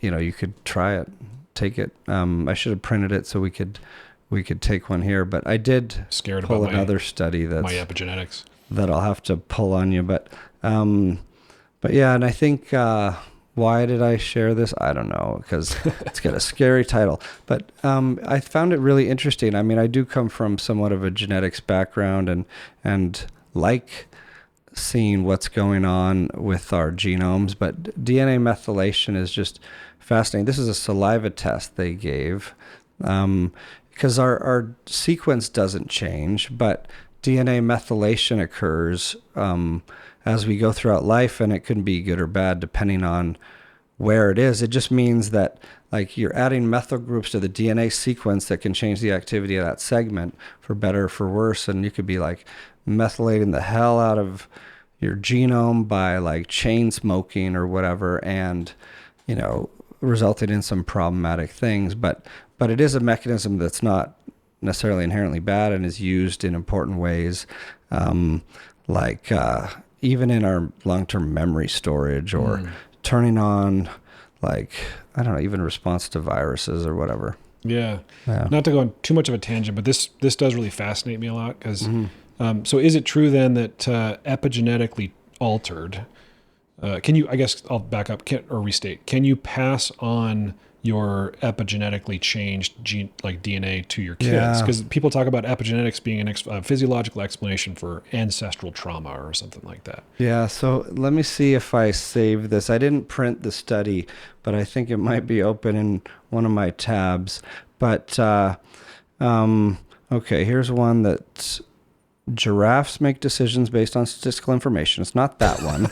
you could try it, take it. I should have printed it so we could take one here, but I did pull another study that's my epigenetics that I'll have to pull on you. But yeah, and I think, why did I share this? I don't know, because it's got a scary title, but I found it really interesting. I mean, I do come from somewhat of a genetics background and like seeing what's going on with our genomes, but DNA methylation is just fascinating. This is a saliva test they gave, because our sequence doesn't change, but DNA methylation occurs as we go throughout life, and it can be good or bad depending on where it is. It just means that, like, you're adding methyl groups to the DNA sequence that can change the activity of that segment for better or for worse, and you could be like methylating the hell out of your genome by like chain smoking or whatever, and resulting in some problematic things. But it is a mechanism that's not necessarily inherently bad and is used in important ways, like even in our long-term memory storage, or turning on, like, I don't know, even response to viruses or whatever. Yeah. Not to go on too much of a tangent, but this does really fascinate me a lot, because so is it true then that epigenetically altered, I guess I'll back up or restate, can you pass on your epigenetically changed gene, like DNA, to your kids? Because people talk about epigenetics being a physiological explanation for ancestral trauma or something like that. Yeah, so let me see if I save this. I didn't print the study, but I think it might be open in one of my tabs. But, okay, here's one that giraffes make decisions based on statistical information. It's not that one.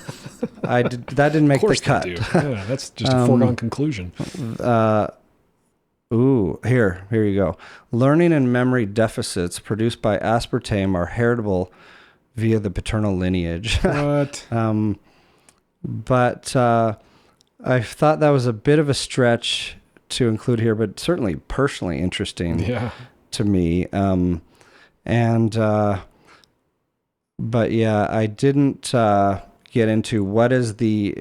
That didn't make the cut. Yeah, that's just a foregone conclusion. Here you go. Learning and memory deficits produced by aspartame are heritable via the paternal lineage. What? But I thought that was a bit of a stretch to include here, but certainly personally interesting to me. But yeah, I didn't get into what is the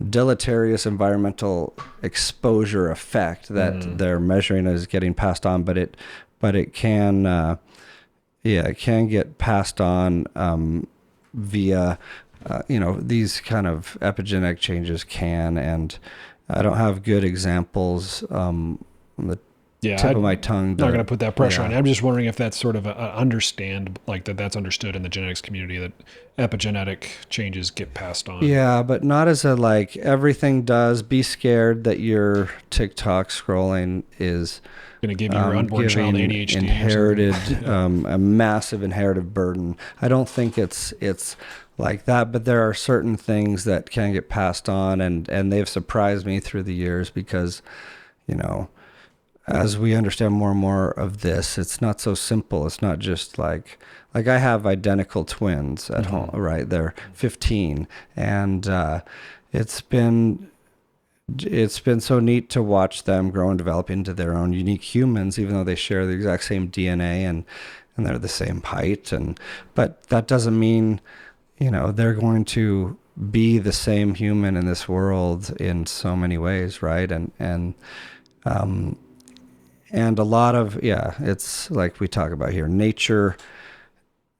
deleterious environmental exposure effect that they're measuring as getting passed on, but it can it can get passed on via these kind of epigenetic changes can, and I don't have good examples on the tip of my tongue. I'm not going to put that pressure on. I'm just wondering if that's sort of that's understood in the genetics community, that epigenetic changes get passed on. Yeah, but not as a, like, everything does. Be scared that your TikTok scrolling is going to give your unborn child ADHD. Inherited, a massive inherited burden. I don't think it's like that, but there are certain things that can get passed on, and they've surprised me through the years, because, as we understand more and more of this, it's not so simple. It's not just like I have identical twins at home, right? They're 15, and it's been so neat to watch them grow and develop into their own unique humans, even though they share the exact same DNA and they're the same height, but that doesn't mean they're going to be the same human in this world in so many ways, right? And a lot of, it's like we talk about here, nature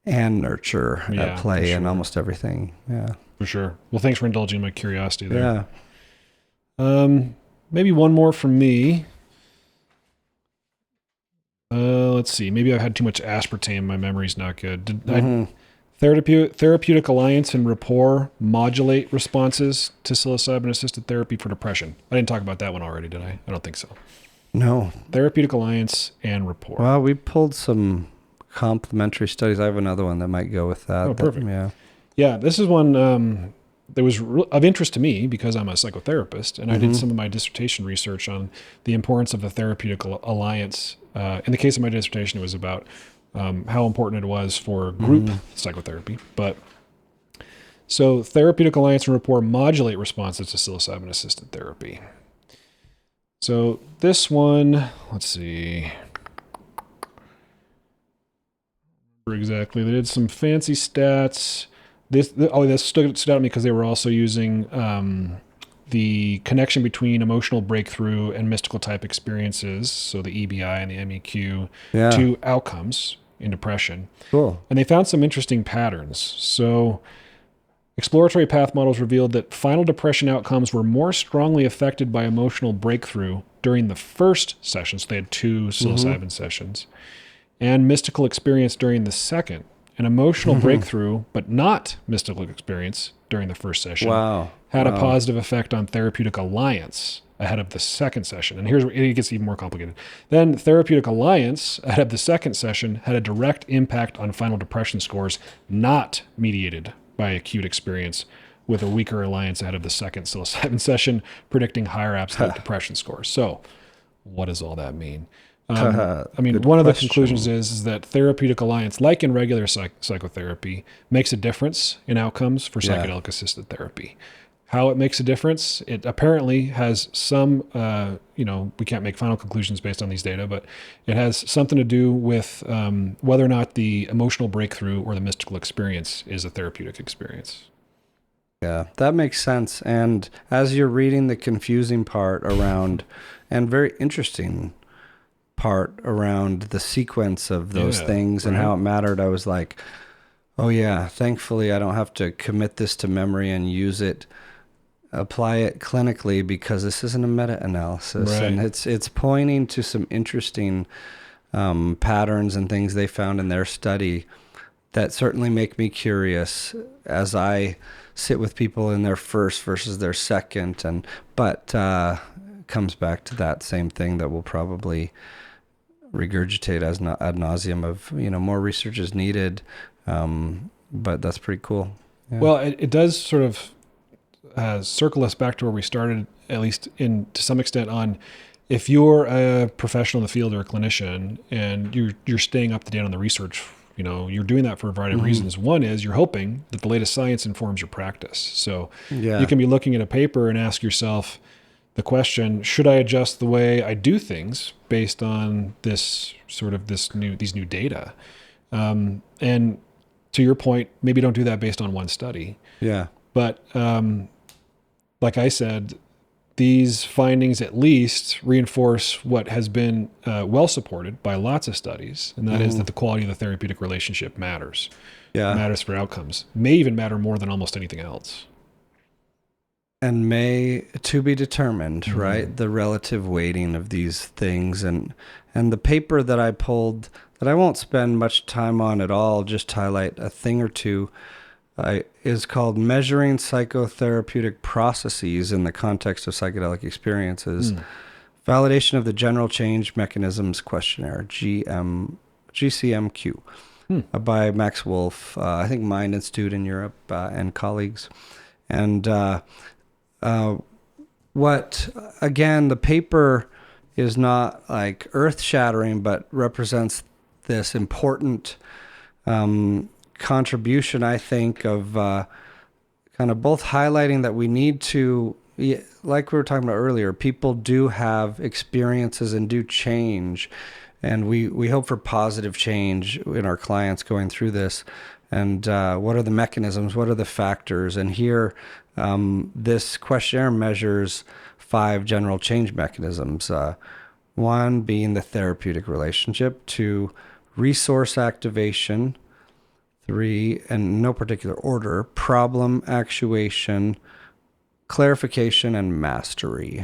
and nurture at play in almost everything. Yeah, for sure. Well, thanks for indulging my curiosity there. Yeah. Maybe one more from me. Let's see. Maybe I've had too much aspartame. My memory's not good. Therapeutic alliance and rapport modulate responses to psilocybin-assisted therapy for depression. I didn't talk about that one already, did I? I don't think so. No. Therapeutic alliance and rapport. Well, we pulled some complementary studies. I have another one that might go with that. Oh, perfect. Yeah. Yeah, this is one that was of interest to me because I'm a psychotherapist, and I did some of my dissertation research on the importance of the therapeutic alliance. In the case of my dissertation, it was about how important it was for group psychotherapy. But so therapeutic alliance and rapport modulate responses to psilocybin-assisted therapy. So this one, let's see. Exactly. They did some fancy stats. This stood out to me because they were also using the connection between emotional breakthrough and mystical type experiences, so the EBI and the MEQ, to outcomes in depression. Cool. And they found some interesting patterns. So exploratory path models revealed that final depression outcomes were more strongly affected by emotional breakthrough during the first session. So they had 2 psilocybin sessions, and mystical experience during the second. An emotional breakthrough, but not mystical experience during the first session, had a positive effect on therapeutic alliance ahead of the second session. And here's where it gets even more complicated. Then therapeutic alliance ahead of the second session had a direct impact on final depression scores, not mediated by acute experience, with a weaker alliance ahead of the second psilocybin session, predicting higher absolute depression scores. So what does all that mean? I mean, one of the conclusions is that therapeutic alliance, like in regular psychotherapy, makes a difference in outcomes for psychedelic-assisted therapy. How it makes a difference, it apparently has some, we can't make final conclusions based on these data, but it has something to do with whether or not the emotional breakthrough or the mystical experience is a therapeutic experience. Yeah, that makes sense. And as you're reading the confusing part around, and very interesting part around the sequence of those things and how it mattered, I was like, oh yeah, thankfully I don't have to commit this to memory and use it, apply it clinically, because this isn't a meta-analysis. And it's pointing to some interesting patterns and things they found in their study that certainly make me curious as I sit with people in their first versus their second. But comes back to that same thing that we'll probably regurgitate as ad nauseum of, more research is needed. But that's pretty cool. Yeah. Well, it does sort of circle us back to where we started, at least to some extent, on if you're a professional in the field or a clinician and you're staying up to date on the research, you're doing that for a variety of reasons. One is you're hoping that the latest science informs your practice. So you can be looking at a paper and ask yourself the question, should I adjust the way I do things based on these new data? And to your point, maybe don't do that based on one study. Yeah. But like I said, these findings at least reinforce what has been well supported by lots of studies, and that is that the quality of the therapeutic relationship matters. Yeah. It matters for outcomes. May even matter more than almost anything else. And may to be determined, right? The relative weighting of these things. And the paper that I pulled, that I won't spend much time on at all, just highlight a thing or two, is called Measuring Psychotherapeutic Processes in the Context of Psychedelic Experiences. Validation of the General Change Mechanisms Questionnaire, GCMQ, by Max Wolf, I think Mind Institute in Europe, and colleagues. And the paper is not like earth-shattering, but represents this important contribution, I think, of kind of both highlighting that we need to, like we were talking about earlier, people do have experiences and do change, and we hope for positive change in our clients going through this. And what are the mechanisms? What are the factors? And here, this questionnaire measures 5 general change mechanisms. 1 being the therapeutic relationship, 2, resource activation, 3, in no particular order, problem actuation, clarification, and mastery.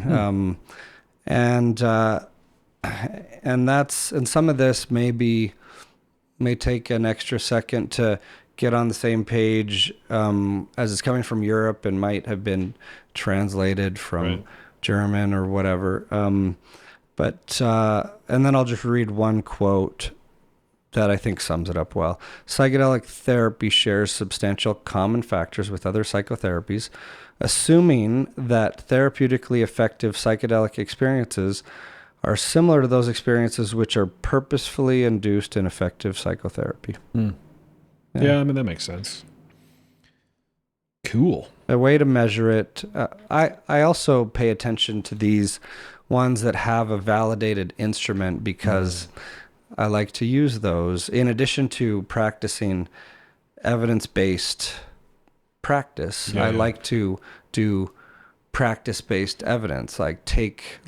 And and some of this may take an extra second to get on the same page, as it's coming from Europe and might have been translated from Right. German or whatever. But and then I'll just read one quote that I think sums it up well. Psychedelic therapy shares substantial common factors with other psychotherapies, assuming that therapeutically effective psychedelic experiences are similar to those experiences which are purposefully induced in effective psychotherapy. Yeah, I mean, that makes sense. Cool. A way to measure it. I also pay attention to these ones that have a validated instrument because I like to use those in addition to practicing evidence-based practice. I like to do practice-based evidence, like take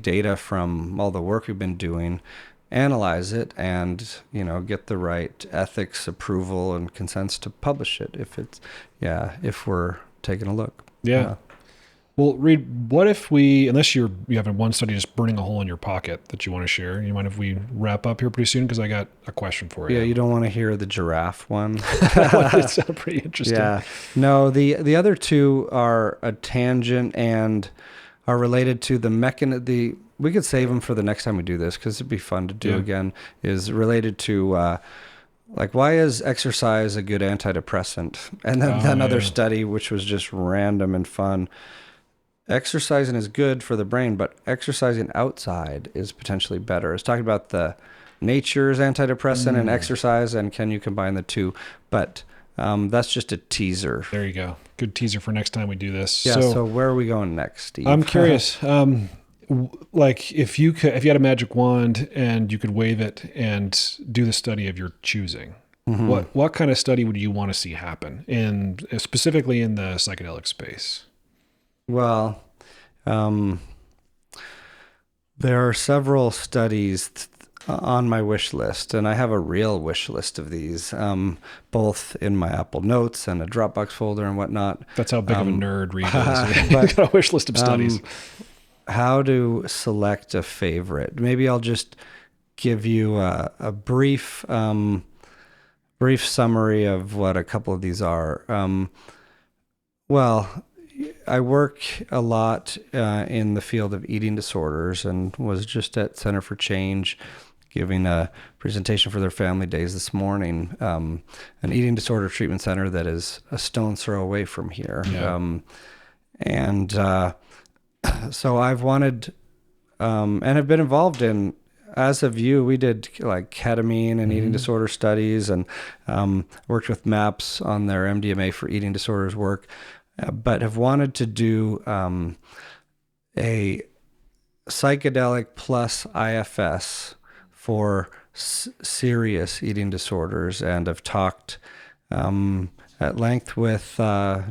data from all the work we've been doing, analyze it, and get the right ethics approval and consents to publish it if we're taking a look. Yeah. Well, Reid, what if unless you have one study just burning a hole in your pocket that you want to share, you mind if we wrap up here pretty soon? Because I got a question for you. Yeah, you don't want to hear the giraffe one. It sounded pretty interesting. Yeah. No, the other two are a tangent and are related to the mechanism. We could save them for the next time we do this because it'd be fun to do again. Is related to why is exercise a good antidepressant? And then another study which was just random and fun. Exercising is good for the brain, but exercising outside is potentially better. It's talking about the nature's antidepressant and exercise, and can you combine the two? But that's just a teaser. There you go. Good teaser for next time we do this. Yeah. So where are we going next, Steve? I'm curious. Like if you had a magic wand and you could wave it and do the study of your choosing, what kind of study would you want to see happen specifically in the psychedelic space? Well, there are several studies on my wish list, and I have a real wish list of these, both in my Apple Notes and a Dropbox folder and whatnot. That's how big of a nerd Reid is. But, got a wish list of studies. How to select a favorite? Maybe I'll just give you a brief summary of what a couple of these are. I work a lot in the field of eating disorders and was just at Center for Change giving a presentation for their family days this morning, an eating disorder treatment center that is a stone's throw away from here. Yeah. So I've wanted and have been involved in, as have you, we did like ketamine and eating disorder studies and worked with MAPS on their MDMA for eating disorders work. But have wanted to do a psychedelic plus IFS for serious eating disorders, and have talked at length with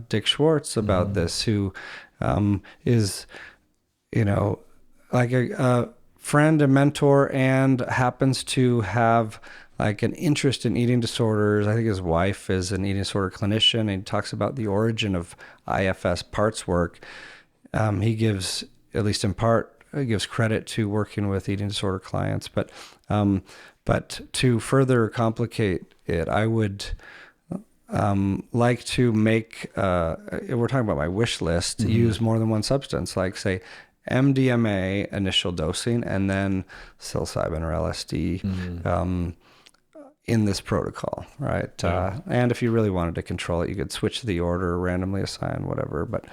Dick Schwartz about this, who is, like a friend, a mentor, and happens to have like an interest in eating disorders. I think his wife is an eating disorder clinician, and he talks about the origin of IFS parts work. He gives, at least in part, gives credit to working with eating disorder clients. But to further complicate it, I would like to make, we're talking about my wish list, use more than one substance, like say MDMA initial dosing and then psilocybin or LSD in this protocol, right? And if you really wanted to control it, you could switch the order, randomly assign, whatever. But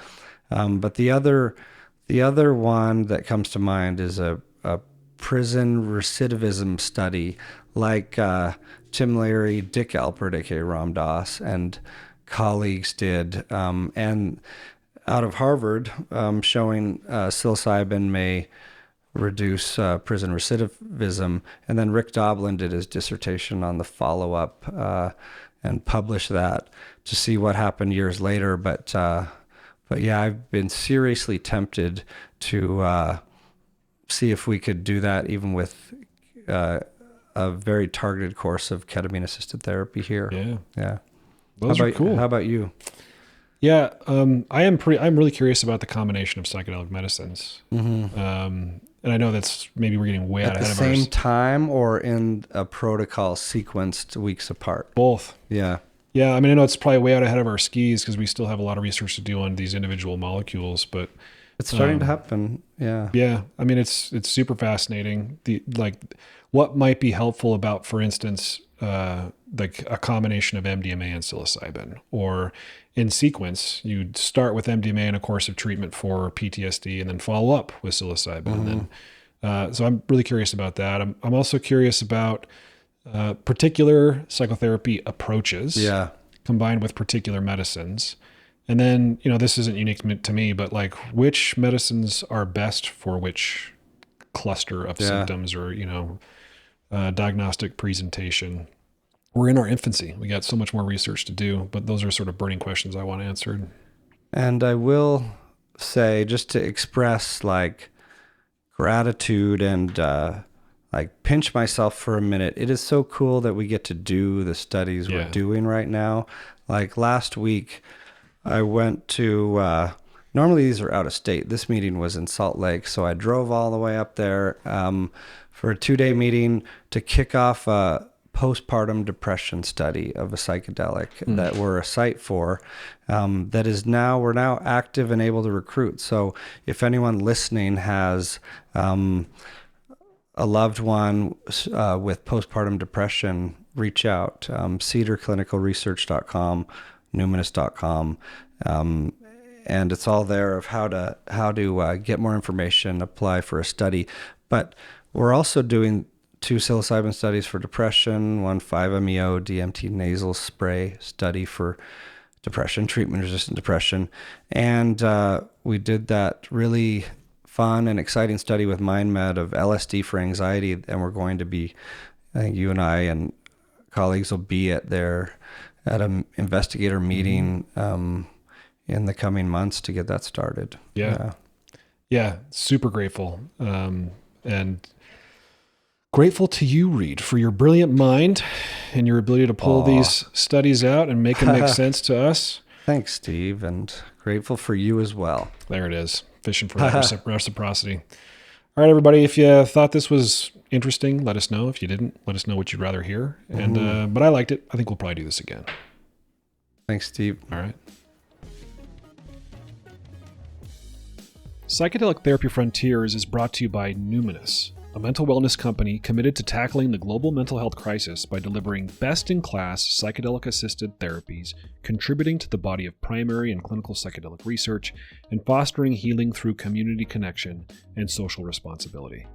the other one that comes to mind is a prison recidivism study, like Tim Leary, Dick Alpert, aka Ram Dass, and colleagues did, and out of Harvard, showing psilocybin may reduce prison recidivism. And then Rick Doblin did his dissertation on the follow-up and published that to see what happened years later. But yeah, I've been seriously tempted to see if we could do that even with a very targeted course of ketamine-assisted therapy here. Yeah. Those are cool. How about you? Yeah, I'm really curious about the combination of psychedelic medicines. And I know that's maybe we're getting way out At the ahead of same time or in a protocol sequenced weeks apart? both. Yeah. Yeah, I mean, I know it's probably way out ahead of our skis because we still have a lot of research to do on these individual molecules, but It's starting to happen. Yeah. yeah, I mean, it's super fascinating. What might be helpful about, for instance, like a combination of MDMA and psilocybin, or in sequence, you'd start with MDMA in a course of treatment for PTSD, and then follow up with psilocybin, and then. So I'm really curious about that. I'm also curious about particular psychotherapy approaches, combined with particular medicines. And then, this isn't unique to me, but like which medicines are best for which cluster of symptoms or, diagnostic presentation. We're in our infancy. We got so much more research to do, but those are sort of burning questions I want answered. And I will say, just to express like gratitude and like pinch myself for a minute, it is so cool that we get to do the studies we're doing right now. Like last week, I went to, normally these are out of state. This meeting was in Salt Lake. So I drove all the way up there for a 2-day meeting to kick off a postpartum depression study of a psychedelic that we're a site for, that is now, we're now active and able to recruit. So if anyone listening has a loved one with postpartum depression, reach out, cedarclinicalresearch.com, Numinus.com, and it's all there of how to get more information, apply for a study. But we're also doing 2 psilocybin studies for depression, one 5-MeO DMT nasal spray study for depression, treatment-resistant depression, and we did that really fun and exciting study with MindMed of LSD for anxiety, and we're going to be, I think you and I and colleagues will be at an investigator meeting in the coming months to get that started. Yeah, super grateful. And grateful to you, Reid, for your brilliant mind and your ability to pull these studies out and make them make sense to us. Thanks, Steve, and grateful for you as well. There it is. Fishing for that reciprocity. All right, everybody, if you thought this was interesting, let us know. If you didn't, let us know what you'd rather hear. And but I liked it. I think we'll probably do this again. Thanks, Steve. All right. Psychedelic Therapy Frontiers is brought to you by Numinus, a mental wellness company committed to tackling the global mental health crisis by delivering best-in-class psychedelic-assisted therapies, contributing to the body of primary and clinical psychedelic research, and fostering healing through community connection and social responsibility.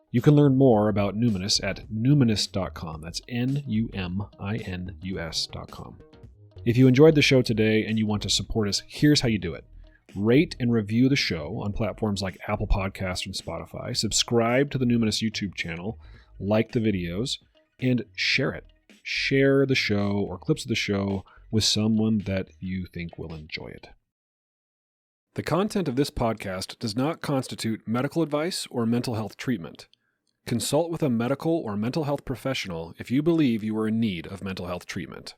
You can learn more about Numinus at Numinus.com. That's Numinus.com. If you enjoyed the show today and you want to support us, here's how you do it. Rate and review the show on platforms like Apple Podcasts and Spotify. Subscribe to the Numinus YouTube channel, like the videos, and share it. Share the show or clips of the show with someone that you think will enjoy it. The content of this podcast does not constitute medical advice or mental health treatment. Consult with a medical or mental health professional if you believe you are in need of mental health treatment.